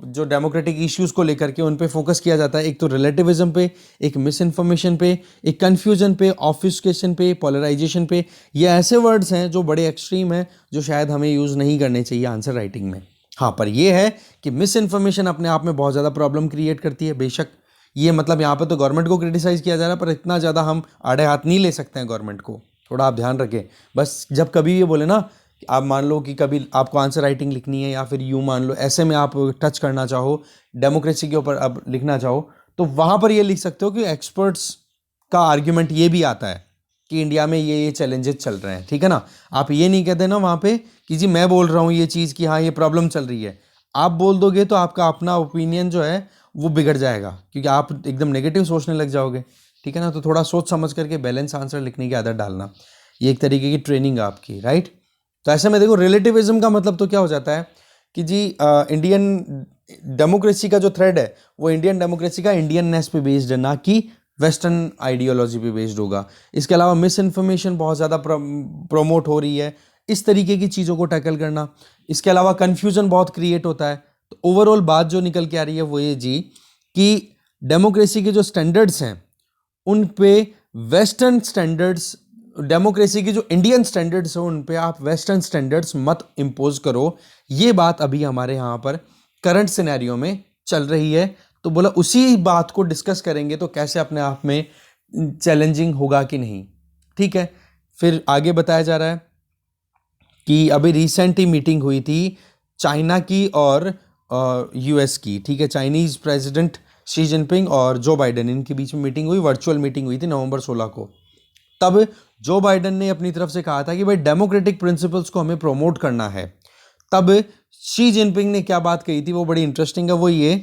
जो डेमोक्रेटिक इश्यूज को लेकर के उन पे फोकस किया जाता है। एक तो रिलेटिविज्म पे, एक मिस इन्फॉर्मेशन पे, एक कन्फ्यूजन पे, ऑफिस्केशन पे, पोलराइजेशन पे। ये ऐसे वर्ड्स हैं जो बड़े एक्सट्रीम हैं, जो शायद हमें यूज़ नहीं करने चाहिए आंसर राइटिंग में। हाँ, पर यह है कि मिस इन्फॉर्मेशन अपने आप में बहुत ज़्यादा प्रॉब्लम क्रिएट करती है। बेशक ये मतलब यहाँ पर तो गवर्नमेंट को क्रिटिसाइज़ किया जा रहा है, पर इतना ज़्यादा हम आड़े हाथ नहीं ले सकते हैं गवर्नमेंट को। थोड़ा आप ध्यान रखें। बस जब कभी ये बोले ना, आप मान लो कि कभी आपको आंसर राइटिंग लिखनी है या फिर यूँ मान लो ऐसे में आप टच करना चाहो डेमोक्रेसी के ऊपर, अब लिखना चाहो तो वहाँ पर ये लिख सकते हो कि एक्सपर्ट्स का आर्ग्यूमेंट ये भी आता है कि इंडिया में ये चैलेंजेस चल रहे हैं। ठीक है ना। आप ये नहीं कहते ना वहाँ पे कि जी मैं बोल रहा हूँ ये चीज़ कि हाँ ये प्रॉब्लम चल रही है। आप बोल दोगे तो आपका अपना ओपिनियन जो है वो बिगड़ जाएगा, क्योंकि आप एकदम नेगेटिव सोचने लग जाओगे। ठीक है ना। तो थोड़ा सोच समझ करके बैलेंस आंसर लिखने की आदत डालना, ये एक तरीके की ट्रेनिंग आपकी, राइट। तो ऐसे में देखो रिलेटिविज्म का मतलब तो क्या हो जाता है कि जी इंडियन डेमोक्रेसी का जो थ्रेड है वो इंडियन डेमोक्रेसी का इंडियननेस पे बेस्ड है, ना कि वेस्टर्न आइडियोलॉजी पे बेस्ड होगा। इसके अलावा मिस इन्फॉर्मेशन बहुत ज़्यादा प्रोमोट हो रही है, इस तरीके की चीज़ों को टैकल करना। इसके अलावा कन्फ्यूज़न बहुत क्रिएट होता है। तो ओवरऑल बात जो निकल के आ रही है वो ये जी कि डेमोक्रेसी के जो स्टैंडर्ड्स हैं उन पे वेस्टर्न स्टैंडर्ड्स, डेमोक्रेसी की जो इंडियन स्टैंडर्ड्स हैं उन पे आप वेस्टर्न स्टैंडर्ड्स मत इम्पोज करो। ये बात अभी हमारे यहाँ पर करंट सिनेरियो में चल रही है। तो बोला उसी बात को डिस्कस करेंगे तो कैसे अपने आप में चैलेंजिंग होगा कि नहीं। ठीक है। फिर आगे बताया जा रहा है कि अभी रिसेंट ही मीटिंग हुई थी चाइना की और यूएस की। ठीक है। चाइनीज प्रेसिडेंट शी जिनपिंग और जो बाइडेन, इनके बीच में मीटिंग हुई, वर्चुअल मीटिंग हुई थी नवंबर 16 को। तब जो बाइडेन ने अपनी तरफ से कहा था कि भाई डेमोक्रेटिक प्रिंसिपल्स को हमें प्रमोट करना है। तब शी जिनपिंग ने क्या बात कही थी वो बड़ी इंटरेस्टिंग है। वो ये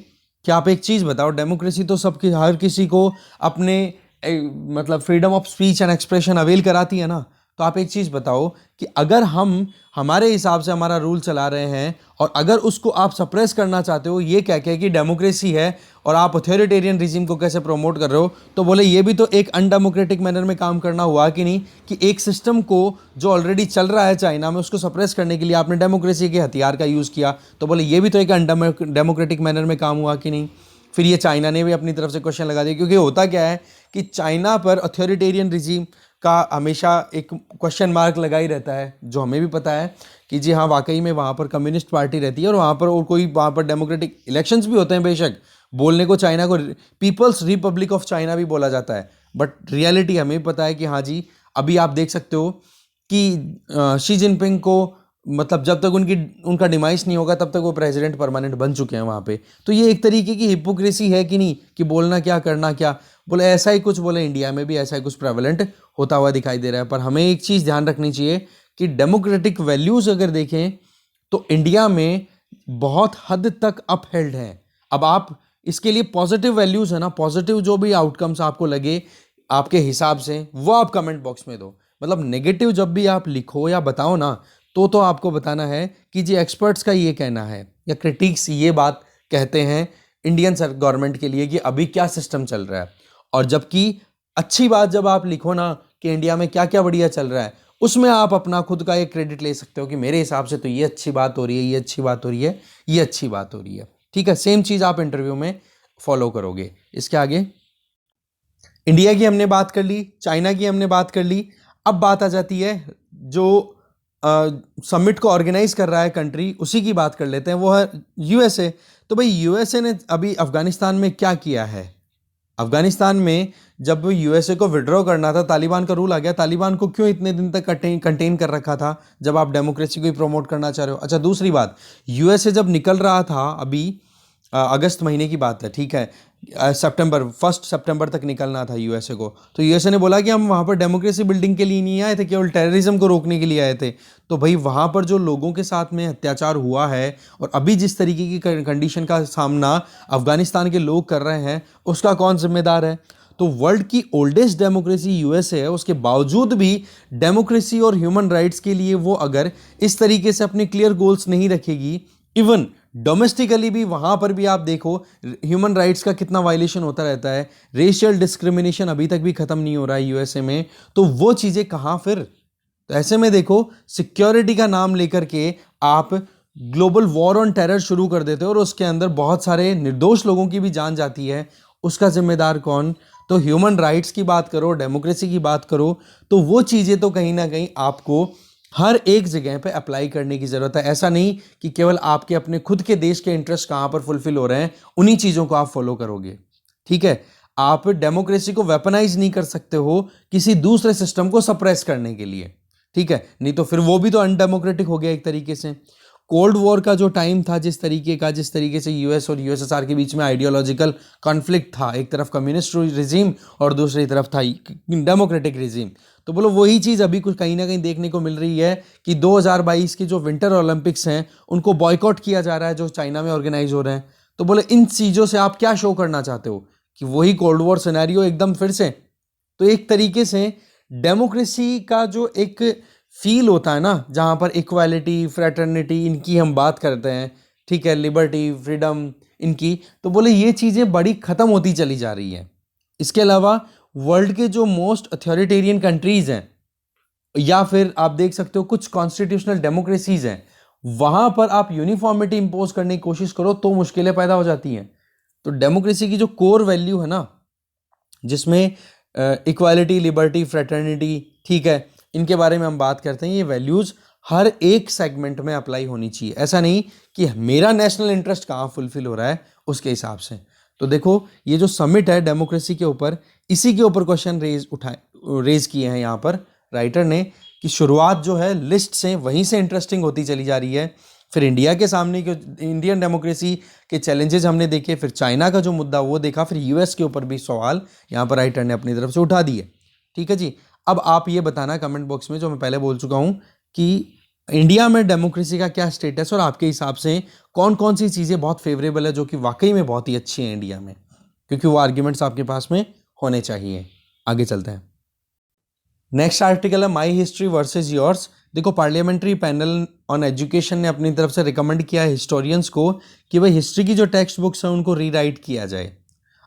कि आप एक चीज़ बताओ, डेमोक्रेसी तो सबकी, हर किसी को अपने मतलब freedom of speech and expression avail कराती है ना। तो आप एक चीज़ बताओ कि अगर हम हमारे हिसाब से हमारा रूल चला रहे हैं और अगर उसको आप सप्रेस करना चाहते हो ये कह के कि डेमोक्रेसी है और आप अथॉरिटेरियन रिजीम को कैसे प्रमोट कर रहे हो, तो बोले ये भी तो एक अनडेमोक्रेटिक मैनर में काम करना हुआ कि नहीं, कि एक सिस्टम को जो ऑलरेडी चल रहा है चाइना में उसको सप्रेस करने के लिए आपने डेमोक्रेसी के हथियार का यूज़ किया। तो बोले ये भी तो एक अनडेमोक्रेटिक मैनर में काम हुआ कि नहीं। फिर ये चाइना ने भी अपनी तरफ से क्वेश्चन लगा दिया, क्योंकि होता क्या है कि चाइना पर अथॉरिटेरियन रिजीम का हमेशा एक क्वेश्चन मार्क लगा ही रहता है, जो हमें भी पता है कि जी हाँ वाकई में वहाँ पर कम्युनिस्ट पार्टी रहती है और वहाँ पर और कोई वहाँ पर डेमोक्रेटिक इलेक्शंस भी होते हैं। बेशक बोलने को चाइना को पीपल्स रिपब्लिक ऑफ चाइना भी बोला जाता है, बट रियलिटी हमें भी पता है कि हाँ जी अभी आप देख सकते हो कि शी जिनपिंग को मतलब जब तक उनका डिमाइस नहीं होगा तब तक वो प्रेसिडेंट परमानेंट बन चुके हैं वहाँ पे। तो ये एक तरीके की हिपोक्रेसी है कि नहीं, कि बोलना क्या करना क्या। बोले ऐसा ही कुछ, बोले इंडिया में भी ऐसा ही कुछ प्रेवलेंट होता हुआ दिखाई दे रहा है। पर हमें एक चीज़ ध्यान रखनी चाहिए कि डेमोक्रेटिक वैल्यूज़ अगर देखें तो इंडिया में बहुत हद तक अपहेल्ड हैं। अब आप इसके लिए पॉजिटिव वैल्यूज़ है ना, पॉजिटिव जो भी आउटकम्स आपको लगे आपके हिसाब से वो आप कमेंट बॉक्स में दो। मतलब नेगेटिव जब भी आप लिखो या बताओ ना तो आपको बताना है कि जी एक्सपर्ट्स का ये कहना है या क्रिटिक्स ये बात कहते हैं इंडियन गवर्नमेंट के लिए कि अभी क्या सिस्टम चल रहा है। और जबकि अच्छी बात जब आप लिखो ना कि इंडिया में क्या क्या बढ़िया चल रहा है, उसमें आप अपना खुद का एक क्रेडिट ले सकते हो कि मेरे हिसाब से तो ये अच्छी बात हो रही है, ये अच्छी बात हो रही है, ये अच्छी बात हो रही है। ठीक है। सेम चीज़ आप इंटरव्यू में फॉलो करोगे। इसके आगे इंडिया की हमने बात कर ली, चाइना की हमने बात कर ली। अब बात आ जाती है जो समिट को ऑर्गेनाइज कर रहा है कंट्री, उसी की बात कर लेते हैं, वो है यूएसए। तो भाई यूएसए ने अभी अफगानिस्तान में क्या किया है। अफगानिस्तान में जब यूएसए को विड्रॉ करना था, तालिबान का रूल आ गया। तालिबान को क्यों इतने दिन तक कंटेन कर रखा था जब आप डेमोक्रेसी को ही प्रमोट करना चाह रहे हो। अच्छा दूसरी बात, यूएसए जब निकल रहा था अभी अगस्त महीने की बात है, ठीक है, सितंबर 1 सितंबर तक निकलना था यूएसए को। तो यूएसए ने बोला कि हम वहाँ पर डेमोक्रेसी बिल्डिंग के लिए नहीं आए थे, केवल टेररिज्म को रोकने के लिए आए थे। तो भाई वहाँ पर जो लोगों के साथ में अत्याचार हुआ है और अभी जिस तरीके की कंडीशन का सामना अफगानिस्तान के लोग कर रहे हैं, उसका कौन जिम्मेदार है? तो वर्ल्ड की ओल्डेस्ट डेमोक्रेसी यूएसए है, उसके बावजूद भी डेमोक्रेसी और ह्यूमन राइट्स के लिए वो अगर इस तरीके से अपने क्लियर गोल्स नहीं रखेगी, इवन डोमेस्टिकली भी वहां पर भी आप देखो ह्यूमन राइट्स का कितना वायलेशन होता रहता है, रेशियल डिस्क्रिमिनेशन अभी तक भी खत्म नहीं हो रहा है यूएसए में, तो वो चीजें कहां फिर? तो ऐसे में देखो, सिक्योरिटी का नाम लेकर के आप ग्लोबल वॉर ऑन टेरर शुरू कर देते हो और उसके अंदर बहुत सारे निर्दोष लोगों की भी जान जाती है, उसका जिम्मेदार कौन? तो ह्यूमन राइट्स की बात करो, डेमोक्रेसी की बात करो, तो वो चीजें तो कहीं ना कहीं आपको हर एक जगह पे अप्लाई करने की जरूरत है। ऐसा नहीं कि केवल आपके अपने खुद के देश के इंटरेस्ट कहां पर फुलफिल हो रहे हैं उन्हीं चीजों को आप फॉलो करोगे, ठीक है? आप डेमोक्रेसी को वेपनाइज नहीं कर सकते हो किसी दूसरे सिस्टम को सप्रेस करने के लिए, ठीक है? नहीं तो फिर वो भी तो अनडेमोक्रेटिक हो गया एक तरीके से। कोल्ड वॉर का जो टाइम था, जिस तरीके से यूएस और यूएसएसआर के बीच में आइडियोलॉजिकल कॉन्फ्लिक्ट था, एक तरफ कम्युनिस्ट रिजीम और दूसरी तरफ था डेमोक्रेटिक रिजीम, तो बोलो वही चीज़ अभी कुछ कहीं ना कहीं देखने को मिल रही है कि 2022 के जो विंटर ओलंपिक्स हैं उनको बॉयकॉट किया जा रहा है, जो चाइना में ऑर्गेनाइज हो रहे हैं। तो बोले इन चीज़ों से आप क्या शो करना चाहते हो कि वही कोल्ड वॉर सिनेरियो एकदम फिर से? तो एक तरीके से डेमोक्रेसी का जो एक फील होता है ना, जहाँ पर इक्वालिटी, फ्रेटर्निटी इनकी हम बात करते हैं, ठीक है, लिबर्टी, फ्रीडम इनकी, तो बोले ये चीज़ें बड़ी ख़त्म होती चली जा रही हैं। इसके अलावा वर्ल्ड के जो मोस्ट अथॉरिटेरियन कंट्रीज़ हैं, या फिर आप देख सकते हो कुछ कॉन्स्टिट्यूशनल डेमोक्रेसीज हैं, वहाँ पर आप यूनिफॉर्मिटी इंपोज करने की कोशिश करो तो मुश्किलें पैदा हो जाती हैं। तो डेमोक्रेसी की जो कोर वैल्यू है ना, जिसमें इक्वालिटी, लिबर्टी, फ्रेटर्निटी, ठीक है, इनके बारे में हम बात करते हैं, ये वैल्यूज़ हर एक सेगमेंट में अप्लाई होनी चाहिए। ऐसा नहीं कि मेरा नेशनल इंटरेस्ट कहाँ फुलफिल हो रहा है उसके हिसाब से। तो देखो ये जो समिट है डेमोक्रेसी के ऊपर, इसी के ऊपर क्वेश्चन रेज किए हैं यहाँ पर राइटर ने, कि शुरुआत जो है लिस्ट से वहीं से इंटरेस्टिंग होती चली जा रही है। फिर इंडिया के सामने के इंडियन डेमोक्रेसी के चैलेंजेस हमने देखे, फिर चाइना का जो मुद्दा वो देखा, फिर यूएस के ऊपर भी सवाल यहाँ पर राइटर ने अपनी तरफ से उठा दिए, ठीक है जी। अब आप ये बताना कमेंट बॉक्स में, जो मैं पहले बोल चुका हूँ, कि इंडिया में डेमोक्रेसी का क्या स्टेटस और आपके हिसाब से कौन कौन सी चीज़ें बहुत फेवरेबल है, जो कि वाकई में बहुत ही अच्छी हैं इंडिया में, क्योंकि वो आर्ग्यूमेंट्स आपके पास में होने चाहिए। आगे चलते हैं। नेक्स्ट आर्टिकल है माई हिस्ट्री वर्सेज योर्स। देखो पार्लियामेंट्री पैनल ऑन एजुकेशन ने अपनी तरफ से रिकमेंड किया है हिस्टोरियंस को कि भाई हिस्ट्री की जो टेक्स्ट बुक्स हैं उनको रीराइट किया जाए।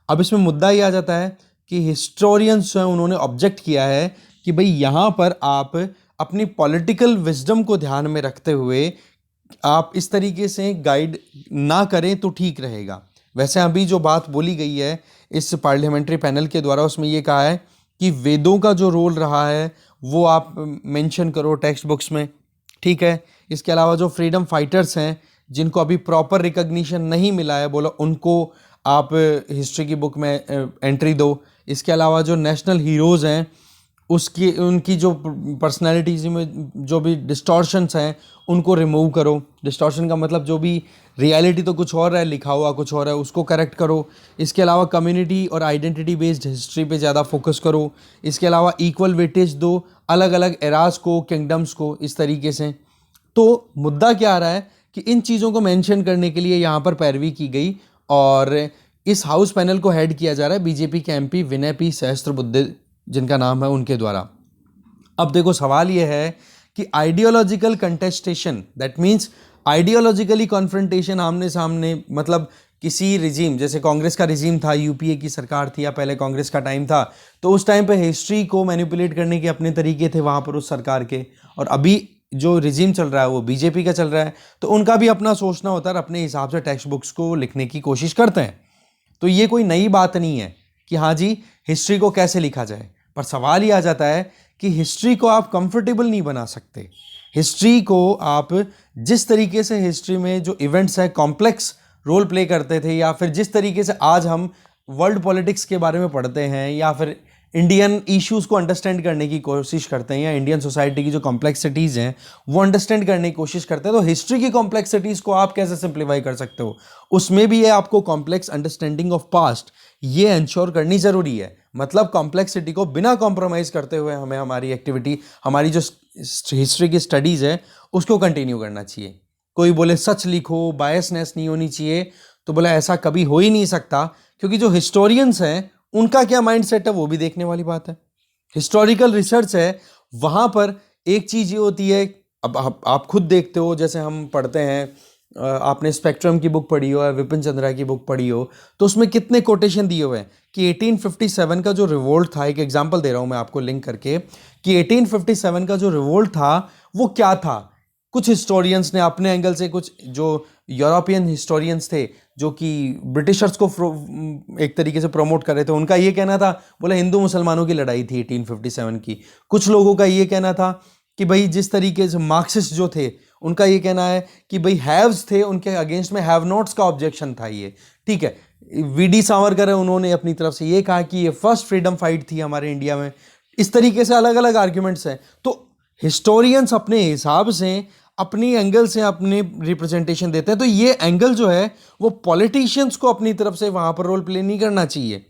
अब इसमें मुद्दा ये आ जाता है कि हिस्टोरियंस हैं उन्होंने ऑब्जेक्ट किया है कि भाई यहाँ पर आप अपनी पॉलिटिकल विजडम को ध्यान में रखते हुए आप इस तरीके से गाइड ना करें तो ठीक रहेगा। वैसे अभी जो बात बोली गई है इस पार्लियामेंट्री पैनल के द्वारा, उसमें ये कहा है कि वेदों का जो रोल रहा है वो आप मेंशन करो टेक्स्ट बुक्स में, ठीक है। इसके अलावा जो फ्रीडम फाइटर्स हैं जिनको अभी प्रॉपर रिकग्निशन नहीं मिला है, बोलो उनको आप हिस्ट्री की बुक में एंट्री दो। इसके अलावा जो नेशनल हीरोज़ हैं उसकी उनकी जो पर्सनैलिटीज़ में जो भी डिस्टॉर्शंस हैं उनको रिमूव करो। डिस्टॉर्शन का मतलब जो भी रियलिटी तो कुछ और है, लिखा हुआ कुछ और है, उसको करेक्ट करो। इसके अलावा कम्युनिटी और आइडेंटिटी बेस्ड हिस्ट्री पे ज़्यादा फोकस करो। इसके अलावा इक्वल वेटेज दो अलग अलग एराज को, किंगडम्स को, इस तरीके से। तो मुद्दा क्या आ रहा है कि इन चीज़ों को मेंशन करने के लिए यहाँ पर पैरवी की गई और इस हाउस पैनल को हेड किया जा रहा है बीजेपी के एमपी विनय पी सहस्त्रबुद्धे, जिनका नाम है, उनके द्वारा। अब देखो सवाल यह है कि ideological contestation, that means ideologically confrontation, आमने सामने, मतलब किसी रिजीम, जैसे कांग्रेस का रिजीम था, यूपीए की सरकार थी या पहले कांग्रेस का टाइम था, तो उस टाइम पे हिस्ट्री को मैनिपुलेट करने के अपने तरीके थे वहाँ पर उस सरकार के, और अभी जो रिजीम चल रहा है वो बीजेपी का चल रहा है, तो उनका भी अपना सोचना होता है, अपने हिसाब से टेक्स्ट बुक्स को लिखने की कोशिश करते हैं। तो ये कोई नई बात नहीं है कि हाँ जी हिस्ट्री को कैसे लिखा जाए, पर सवाल ये आ जाता है कि हिस्ट्री को आप कंफर्टेबल नहीं बना सकते। हिस्ट्री को आप जिस तरीके से हिस्ट्री में जो इवेंट्स हैं कॉम्प्लेक्स रोल प्ले करते थे, या फिर जिस तरीके से आज हम वर्ल्ड पॉलिटिक्स के बारे में पढ़ते हैं या फिर इंडियन इश्यूज को अंडरस्टैंड करने की कोशिश करते हैं या इंडियन सोसाइटी की जो कॉम्प्लेक्सिटीज हैं वो अंडरस्टैंड करने की कोशिश करते हैं, तो हिस्ट्री की कॉम्प्लेक्सिटीज को आप कैसे सिंप्लीफाई कर सकते हो? उसमें भी ये आपको कॉम्प्लेक्स अंडरस्टैंडिंग ऑफ पास्ट ये इंश्योर करनी जरूरी है। मतलब कॉम्प्लेक्सिटी को बिना कॉम्प्रोमाइज करते हुए हमें हमारी एक्टिविटी, हमारी जो हिस्ट्री की स्टडीज है उसको कंटिन्यू करना चाहिए। कोई बोले सच लिखो, बायसनेस नहीं होनी चाहिए, तो बोला ऐसा कभी हो ही नहीं सकता, क्योंकि जो हिस्टोरियंस हैं उनका क्या माइंडसेट है वो भी देखने वाली बात है। हिस्टोरिकल रिसर्च है, वहां पर एक चीज ये होती है, अब आप खुद देखते हो, जैसे हम पढ़ते हैं, आपने स्पेक्ट्रम की बुक पढ़ी हो या विपिन चंद्रा की बुक पढ़ी हो, तो उसमें कितने कोटेशन दिए हुए हैं कि 1857 का जो रिवोल्ट था, एक एग्जांपल दे रहा हूं मैं आपको लिंक करके, कि 1857 का जो रिवोल्ट था वो क्या था। कुछ हिस्टोरियंस ने अपने एंगल से, कुछ जो यूरोपियन हिस्टोरियंस थे जो कि ब्रिटिशर्स को एक तरीके से प्रमोट कर रहे थे, उनका ये कहना था, बोले हिंदू मुसलमानों की लड़ाई थी 1857 की। कुछ लोगों का ये कहना था कि भाई जिस तरीके से मार्क्सिस्ट जो थे उनका ये कहना है कि भाई हैव्स थे, उनके अगेंस्ट में हैव नॉट्स का ऑब्जेक्शन था ये, ठीक है। वीडी सावरकर है, उन्होंने अपनी तरफ से ये कहा कि ये फर्स्ट फ्रीडम फाइट थी हमारे इंडिया में। इस तरीके से अलग अलग आर्ग्यूमेंट्स हैं। तो हिस्टोरियंस अपने हिसाब से, अपनी एंगल से अपने रिप्रेजेंटेशन देते हैं, तो ये एंगल जो है वो पॉलिटिशियंस को अपनी तरफ से वहां पर रोल प्ले नहीं करना चाहिए।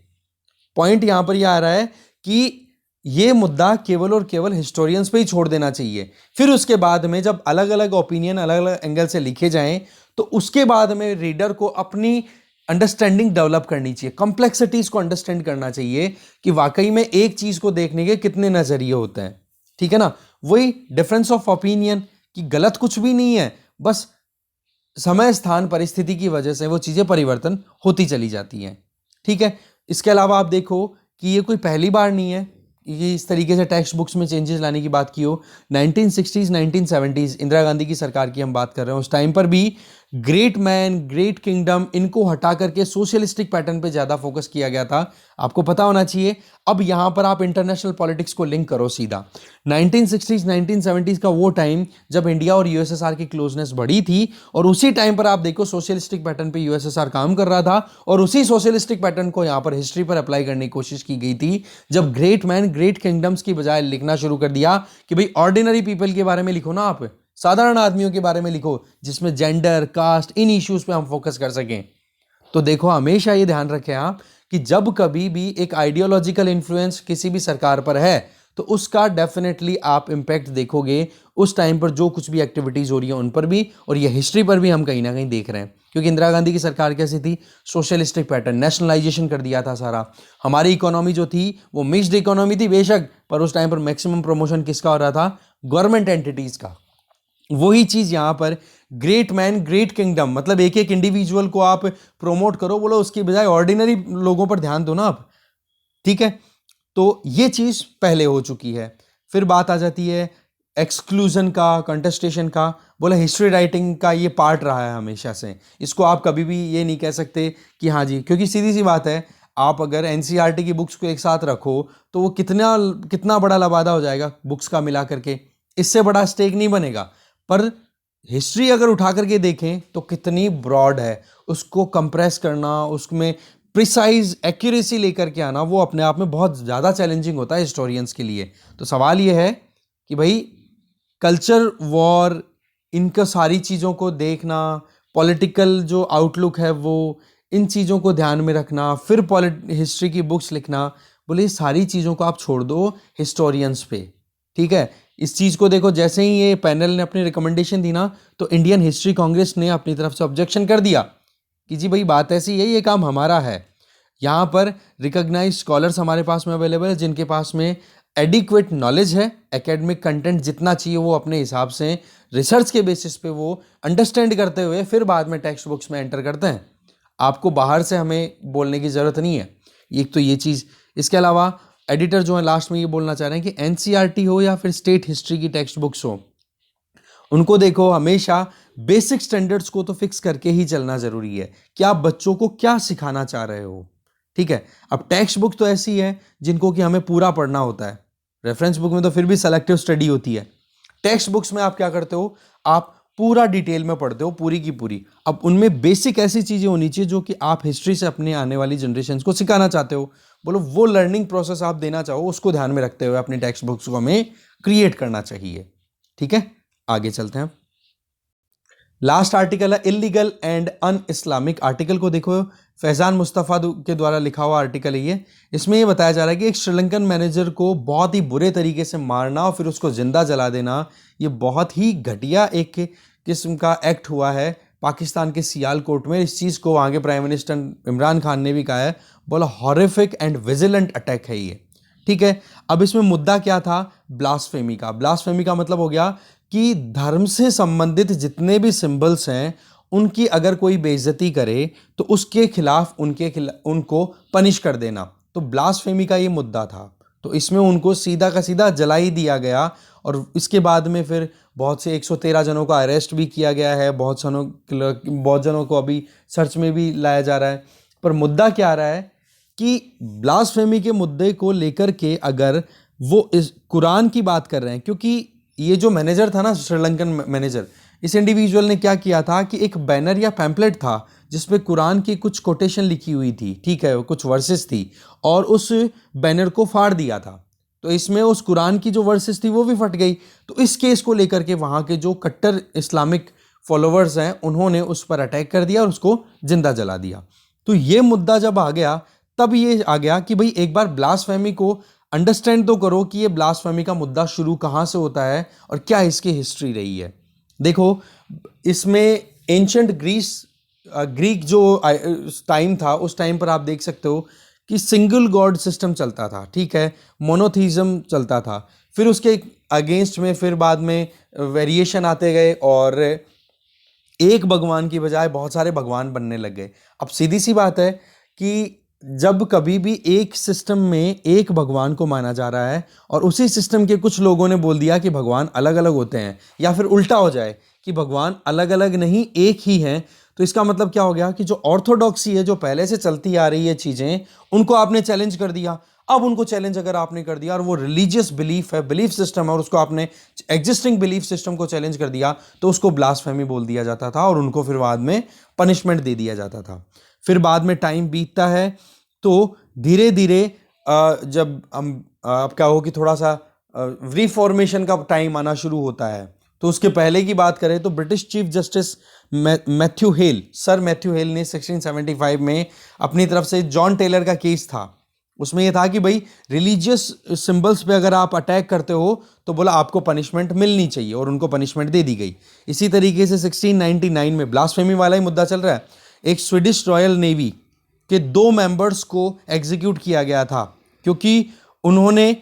पॉइंट यहां पर यह आ रहा है कि ये मुद्दा केवल और केवल हिस्टोरियंस पे ही छोड़ देना चाहिए। फिर उसके बाद में जब अलग अलग ओपिनियन अलग अलग एंगल से लिखे जाएं, तो उसके बाद में रीडर को अपनी अंडरस्टैंडिंग डेवलप करनी चाहिए, कॉम्प्लेक्सिटीज को अंडरस्टैंड करना चाहिए कि वाकई में एक चीज को देखने के कितने नजरिए होते हैं, ठीक है ना। वही डिफरेंस ऑफ ओपिनियन, कि गलत कुछ भी नहीं है, बस समय स्थान परिस्थिति की वजह से वो चीजें परिवर्तन होती चली जाती हैं, ठीक है। इसके अलावा आप देखो कि ये कोई पहली बार नहीं है ये इस तरीके से टेक्स्ट बुक्स में चेंजेस लाने की बात की हो। 1960s 1970s इंदिरा गांधी की सरकार की हम बात कर रहे हैं, उस टाइम पर भी ग्रेट मैन, ग्रेट किंगडम, इनको हटा करके सोशलिस्टिक पैटर्न पे ज़्यादा फोकस किया गया था, आपको पता होना चाहिए। अब यहाँ पर आप इंटरनेशनल पॉलिटिक्स को लिंक करो सीधा। 1960s 1970s का वो टाइम जब इंडिया और यूएसएसआर की क्लोजनेस बढ़ी थी, और उसी टाइम पर आप देखो सोशलिस्टिक पैटर्न पे यूएसएसआर काम कर रहा था, और उसी सोशलिस्टिक पैटर्न को यहाँ पर हिस्ट्री पर अप्लाई करने की कोशिश की गई थी, जब ग्रेट मैन, ग्रेट किंगडम्स की बजाय लिखना शुरू कर दिया कि भाई ऑर्डिनरी पीपल के बारे में लिखो ना, आप साधारण आदमियों के बारे में लिखो, जिसमें जेंडर, कास्ट, इन इश्यूज पे हम फोकस कर सकें। तो देखो हमेशा ये ध्यान रखें आप कि जब कभी भी एक आइडियोलॉजिकल इन्फ्लुएंस किसी भी सरकार पर है, तो उसका डेफिनेटली आप इंपैक्ट देखोगे उस टाइम पर जो कुछ भी एक्टिविटीज हो रही है उन पर भी, और ये हिस्ट्री पर भी हम कहीं ना कहीं देख रहे हैं। क्योंकि इंदिरा गांधी की सरकार कैसी थी, सोशलिस्टिक पैटर्न, नेशनलाइजेशन कर दिया था सारा। हमारी इकोनॉमी जो थी वो मिक्स्ड इकोनॉमी थी बेशक, पर उस टाइम पर मैक्सिमम प्रमोशन किसका हो रहा था, गवर्नमेंट एंटिटीज का। वही चीज यहां पर ग्रेट मैन, ग्रेट किंगडम, मतलब एक एक इंडिविजुअल को आप प्रोमोट करो, बोलो उसकी बजाय ऑर्डिनरी लोगों पर ध्यान दो ना आप, ठीक है। तो ये चीज पहले हो चुकी है। फिर बात आ जाती है एक्सक्लूजन का, कंटेस्टेशन का। बोला हिस्ट्री राइटिंग का ये पार्ट रहा है हमेशा से, इसको आप कभी भी ये नहीं कह सकते कि हाँ जी, क्योंकि सीधी सी बात है, आप अगर एनसीईआरटी की बुक्स को एक साथ रखो तो वो कितना कितना बड़ा लबादा हो जाएगा बुक्स का मिला करके, इससे बड़ा स्टेक नहीं बनेगा। पर हिस्ट्री अगर उठा करके देखें तो कितनी ब्रॉड है, उसको कंप्रेस करना, उसमें प्रिसाइज एक्यूरेसी लेकर के आना, वो अपने आप में बहुत ज़्यादा चैलेंजिंग होता है हिस्टोरियंस के लिए। तो सवाल ये है कि भाई कल्चर वॉर, इनका सारी चीज़ों को देखना, पॉलिटिकल जो आउटलुक है वो, इन चीज़ों को ध्यान में रखना, फिर हिस्ट्री की बुक्स लिखना, बोले ये सारी चीज़ों को आप छोड़ दो हिस्टोरियंस पे, ठीक है। इस चीज़ को देखो, जैसे ही ये पैनल ने अपनी रिकमेंडेशन दी ना, तो इंडियन हिस्ट्री कांग्रेस ने अपनी तरफ से ऑब्जेक्शन कर दिया कि जी भाई बात ऐसी है, ये काम हमारा है। यहाँ पर रिकॉग्नाइज्ड स्कॉलर्स हमारे पास में अवेलेबल है, जिनके पास में एडिक्वेट नॉलेज है, एकेडमिक कंटेंट जितना चाहिए वो अपने हिसाब से रिसर्च के बेसिस पे वो अंडरस्टैंड करते हुए फिर बाद में टेक्स्ट बुक्स में एंटर करते हैं। आपको बाहर से हमें बोलने की ज़रूरत नहीं है, एक तो ये चीज़। इसके अलावा एडिटर जो है लास्ट में ये बोलना चाह रहे हैं कि एनसीईआरटी हो या फिर स्टेट हिस्ट्री की टेक्स्ट बुक्स हो, उनको देखो हमेशा बेसिक स्टैंडर्ड्स को तो फिक्स करके ही चलना जरूरी है कि आप बच्चों को क्या सिखाना चाह रहे हो, ठीक है। अब टेक्स्ट बुक तो ऐसी है जिनको कि हमें पूरा पढ़ना होता है, रेफरेंस बुक में तो फिर भी सेलेक्टिव स्टडी होती है। टेक्स्ट बुक्स में आप क्या करते हो, आप पूरा डिटेल में पढ़ते हो, पूरी की पूरी। अब उनमें बेसिक ऐसी चीजें होनी चाहिए जो कि आप हिस्ट्री से अपने आने वाली जनरेशन को सिखाना चाहते हो। बोलो वो लर्निंग प्रोसेस आप देना चाहो उसको ध्यान में रखते हुए अपनी टेक्स्ट बुक्स को हमें क्रिएट करना चाहिए। ठीक है, आगे चलते हैं। लास्ट आर्टिकल है illegal and un Islamic. Article को देखो, फैजान मुस्तफ़ा के द्वारा लिखा हुआ आर्टिकल है ये। इसमें ये बताया जा रहा है कि एक श्रीलंकन मैनेजर को बहुत ही बुरे तरीके से मारना और फिर उसको जिंदा जला देना, ये बहुत ही घटिया एक किस्म का एक्ट हुआ है पाकिस्तान के सियालकोट में। इस चीज़ को वहाँ के प्राइम मिनिस्टर इमरान खान ने भी कहा है, बोला हॉरिफिक एंड विजिलेंट अटैक है ये। ठीक है, अब इसमें मुद्दा क्या था? ब्लास्फेमी का। ब्लास्फेमी का मतलब हो गया कि धर्म से संबंधित जितने भी सिंबल्स हैं उनकी अगर कोई बेइज्जती करे तो उसके खिलाफ उनको पनिश कर देना। तो ब्लास्फेमी का ये मुद्दा था। तो इसमें उनको सीधा का सीधा जला ही दिया गया और इसके बाद में फिर बहुत से 113 जनों का अरेस्ट भी किया गया है। बहुत जनों को अभी सर्च में भी लाया जा रहा है। पर मुद्दा क्या आ रहा है कि ब्लास्फेमी के मुद्दे को लेकर के अगर वो इस कुरान की बात कर रहे हैं, क्योंकि ये जो मैनेजर था ना, श्रीलंकन मैनेजर, इस इंडिविजुअल ने क्या किया था कि एक बैनर या पैम्पलेट था जिसपे कुरान की कुछ कोटेशन लिखी हुई थी, ठीक है, कुछ वर्सेस थी, और उस बैनर को फाड़ दिया था। तो इसमें उस कुरान की जो वर्सेस थी वो भी फट गई। तो इस केस को लेकर के वहाँ के जो कट्टर इस्लामिक फॉलोवर्स हैं उन्होंने उस पर अटैक कर दिया और उसको जिंदा जला दिया। तो ये मुद्दा जब आ गया तब ये आ गया कि भाई एक बार ब्लास्फेमी को अंडरस्टैंड तो करो कि ये ब्लास्फेमी का मुद्दा शुरू कहाँ से होता है और क्या इसकी हिस्ट्री रही है। देखो, इसमें एंशंट ग्रीक जो टाइम था उस टाइम पर आप देख सकते हो कि सिंगल गॉड सिस्टम चलता था, ठीक है, मोनोथीज्म चलता था। फिर उसके अगेंस्ट में फिर बाद में वेरिएशन आते गए और एक भगवान की बजाय बहुत सारे भगवान बनने लग गए। अब सीधी सी बात है कि जब कभी भी एक सिस्टम में एक भगवान को माना जा रहा है और उसी सिस्टम के कुछ लोगों ने बोल दिया कि भगवान अलग अलग होते हैं, या फिर उल्टा हो जाए कि भगवान अलग अलग नहीं एक ही हैं, तो इसका मतलब क्या हो गया कि जो ऑर्थोडॉक्सी है, जो पहले से चलती आ रही है चीज़ें, उनको आपने चैलेंज कर दिया। अब उनको चैलेंज अगर आपने कर दिया और वो रिलीजियस बिलीफ है, बिलीफ सिस्टम है, और उसको आपने एग्जिस्टिंग बिलीफ सिस्टम को चैलेंज कर दिया तो उसको ब्लास्फेमी बोल दिया जाता था और उनको फिर बाद में पनिशमेंट दे दिया जाता था। फिर बाद में टाइम बीतता है तो धीरे धीरे जब हम आप क्या हो कि थोड़ा सा रिफॉर्मेशन का टाइम आना शुरू होता है, तो उसके पहले की बात करें तो British chief justice sir Matthew hello ने 1675 में अपनी तरफ से जॉन टेलर का केस था, उसमें यह था कि भाई रिलीजियस सिंबल्स पे अगर आप अटैक करते हो तो बोला आपको पनिशमेंट मिलनी चाहिए, और उनको पनिशमेंट दे दी गई। इसी तरीके से 1699 में ब्लास्फेमी वाला ही मुद्दा चल रहा है, एक स्वीडिश रॉयल नेवी के 2 मेंबर्स को एग्जीक्यूट किया गया था क्योंकि उन्होंने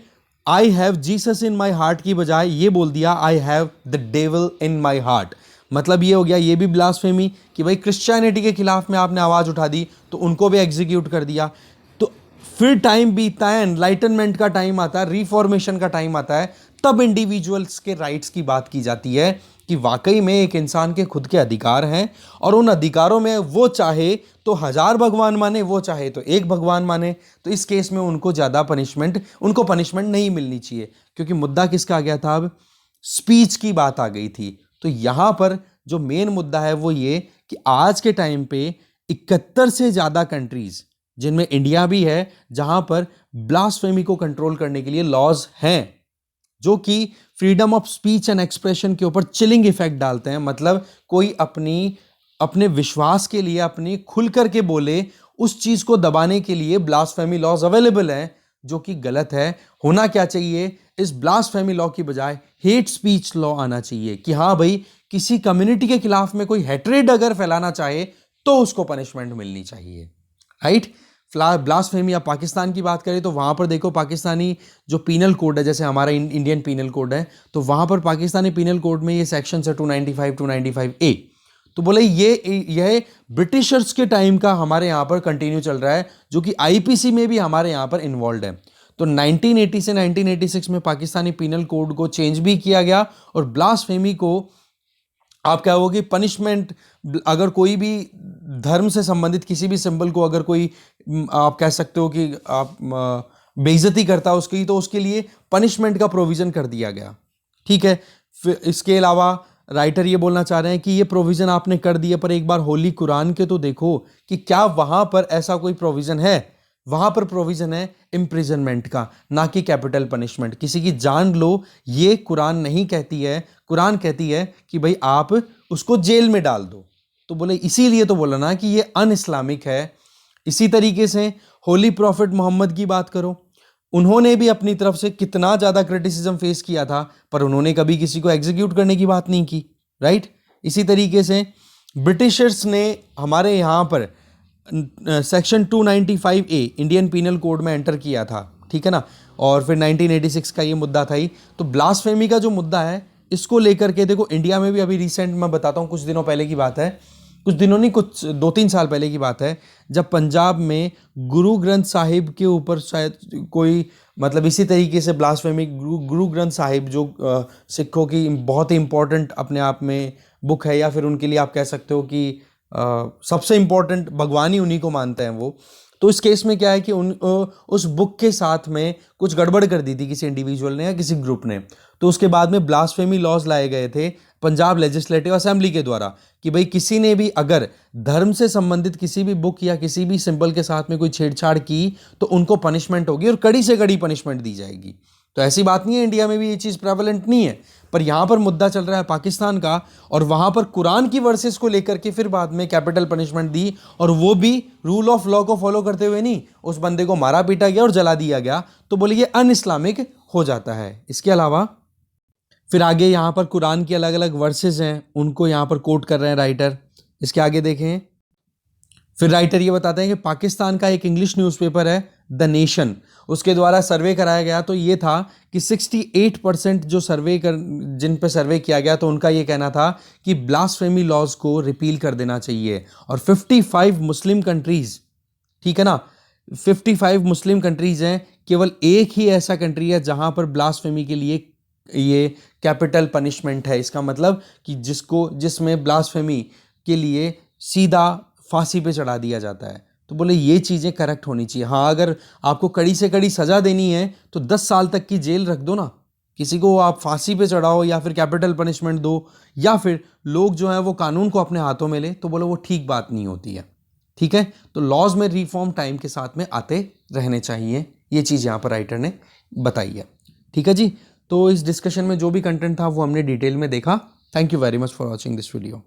I have Jesus in my heart की बजाय ये बोल दिया I have the devil in my heart. मतलब ये हो गया, ये भी ब्लास्फेमी कि भाई क्रिश्चियनिटी के खिलाफ में आपने आवाज़ उठा दी तो उनको भी एग्जीक्यूट कर दिया। तो फिर टाइम बीतता है, एनलाइटनमेंट का टाइम आता है, रिफॉर्मेशन का टाइम आता है, तब इंडिविजुअल्स के राइट्स की बात की जाती है कि वाकई में एक इंसान के खुद के अधिकार हैं और उन अधिकारों में वो चाहे तो 1000 भगवान माने, वो चाहे तो एक भगवान माने। तो इस केस में उनको ज़्यादा उनको पनिशमेंट नहीं मिलनी चाहिए, क्योंकि मुद्दा किसका आ गया था, अब स्पीच की बात आ गई थी। तो यहाँ पर जो मेन मुद्दा है वो ये कि आज के टाइम पे 71 से ज़्यादा कंट्रीज, जिनमें इंडिया भी है, जहाँ पर ब्लास्फेमी को कंट्रोल करने के लिए लॉज हैं जो कि freedom of speech and expression के ऊपर चिलिंग इफेक्ट डालते हैं। मतलब कोई अपने विश्वास के लिए अपनी खुल करके बोले, उस चीज को दबाने के लिए ब्लास्फेमी लॉज अवेलेबल हैं, जो कि गलत है। होना क्या चाहिए, इस ब्लास्फेमी लॉ की बजाय हेट स्पीच लॉ आना चाहिए कि हाँ भाई, किसी कम्युनिटी के खिलाफ में कोई हेट्रेड अगर फैलाना चाहे तो उसको पनिशमेंट मिलनी चाहिए, राइट। ब्लास्फेमी या पाकिस्तान की बात करें तो वहाँ पर देखो, पाकिस्तानी जो पीनल कोड है, जैसे हमारा इंडियन पीनल कोड है, तो वहाँ पर पाकिस्तानी पीनल कोड में ये सेक्शन है 295 295A। तो बोले यह ब्रिटिशर्स के टाइम का हमारे यहाँ पर कंटिन्यू चल रहा है, जो कि आईपीसी में भी हमारे यहाँ पर इन्वॉल्व है। तो 1980 से 1986 में पाकिस्तानी पीनल कोड को चेंज भी किया गया और ब्लास्फेमी को आप क्या होगी पनिशमेंट, अगर कोई भी धर्म से संबंधित किसी भी सिंबल को अगर कोई आप कह सकते हो कि आप बेइज्जती करता है उसकी, तो उसके लिए पनिशमेंट का प्रोविजन कर दिया गया, ठीक है। फिर इसके अलावा राइटर ये बोलना चाह रहे हैं कि ये प्रोविजन आपने कर दिया, पर एक बार होली कुरान के तो देखो कि क्या वहां पर ऐसा कोई प्रोविजन है। वहां पर प्रोविजन है इम्प्रिजनमेंट का, ना कि कैपिटल पनिशमेंट। किसी की जान लो ये कुरान नहीं कहती है, कुरान कहती है कि भाई आप उसको जेल में डाल दो। तो बोले इसीलिए तो बोला ना कि ये अन इस्लामिक है। इसी तरीके से होली प्रॉफिट मोहम्मद की बात करो, उन्होंने भी अपनी तरफ से कितना ज्यादा क्रिटिसिज्म फेस किया था, पर उन्होंने कभी किसी को एग्जीक्यूट करने की बात नहीं की, राइट। इसी तरीके से ब्रिटिशर्स ने हमारे यहाँ पर section 295A Indian penal code में एंटर किया था, ठीक है ना। और फिर 1986 का ये मुद्दा था ही। तो ब्लास्फेमी का जो मुद्दा है इसको लेकर के देखो, इंडिया में भी अभी रिसेंट मैं बताता हूँ, कुछ दिनों पहले की बात है, कुछ दिनों नहीं, कुछ 2-3 साल पहले की बात है, जब पंजाब में गुरु ग्रंथ साहिब के ऊपर शायद कोई मतलब इसी तरीके से ब्लास्फेमी, गुरु ग्रंथ साहिब जो सिखों की बहुत ही इंपॉर्टेंट अपने आप में बुक है, या फिर उनके लिए आप कह सकते हो कि सबसे इंपॉर्टेंट भगवान ही उन्हीं को मानते हैं वो। तो इस केस में क्या है कि उस बुक के साथ में कुछ गड़बड़ कर दी थी किसी इंडिविजुअल ने या किसी ग्रुप ने। तो उसके बाद में ब्लास्फेमी लॉज लाए गए थे पंजाब लेजिस्लेटिव असेंबली के द्वारा कि भाई किसी ने भी अगर धर्म से संबंधित किसी भी बुक या किसी भी सिंबल के साथ में कोई छेड़छाड़ की तो उनको पनिशमेंट होगी और कड़ी से कड़ी पनिशमेंट दी जाएगी। तो ऐसी बात नहीं है इंडिया में भी ये चीज़ प्रेवलेंट नहीं है, पर यहाँ पर मुद्दा चल रहा है पाकिस्तान का, और वहाँ पर कुरान की वर्सेस को लेकर के फिर बाद में कैपिटल पनिशमेंट दी, और वो भी रूल ऑफ लॉ को फॉलो करते हुए नहीं, उस बंदे को मारा पीटा गया और जला दिया गया। तो बोले ये अन इस्लामिक हो जाता है। इसके अलावा फिर आगे यहाँ पर कुरान की अलग अलग वर्सेस हैं, उनको यहाँ पर कोट कर रहे हैं राइटर। इसके आगे देखें, फिर राइटर ये बताते हैं कि पाकिस्तान का एक इंग्लिश न्यूज़पेपर है द नेशन, उसके द्वारा सर्वे कराया गया तो ये था कि 68% जो जिन पे सर्वे किया गया तो उनका ये कहना था कि ब्लास्फेमी लॉज को रिपील कर देना चाहिए। और 55 मुस्लिम कंट्रीज, ठीक है ना, 55 मुस्लिम कंट्रीज हैं, केवल एक ही ऐसा कंट्री है जहां पर ब्लास्फेमी के लिए ये कैपिटल पनिशमेंट है। इसका मतलब कि जिसमें ब्लास्फेमी के लिए सीधा फांसी पे चढ़ा दिया जाता है। तो बोले ये चीज़ें करेक्ट होनी चाहिए। हाँ, अगर आपको कड़ी से कड़ी सज़ा देनी है तो 10 साल तक की जेल रख दो ना, किसी को आप फांसी पे चढ़ाओ या फिर कैपिटल पनिशमेंट दो, या फिर लोग जो है वो कानून को अपने हाथों में ले, तो बोलो वो ठीक बात नहीं होती है, ठीक है। तो लॉज में रिफॉर्म टाइम के साथ में आते रहने चाहिए, ये चीज़ यहाँ पर राइटर ने बताई है, ठीक है जी। तो इस डिस्कशन में जो भी कंटेंट था वो हमने डिटेल में देखा। Thank you very much for watching this video.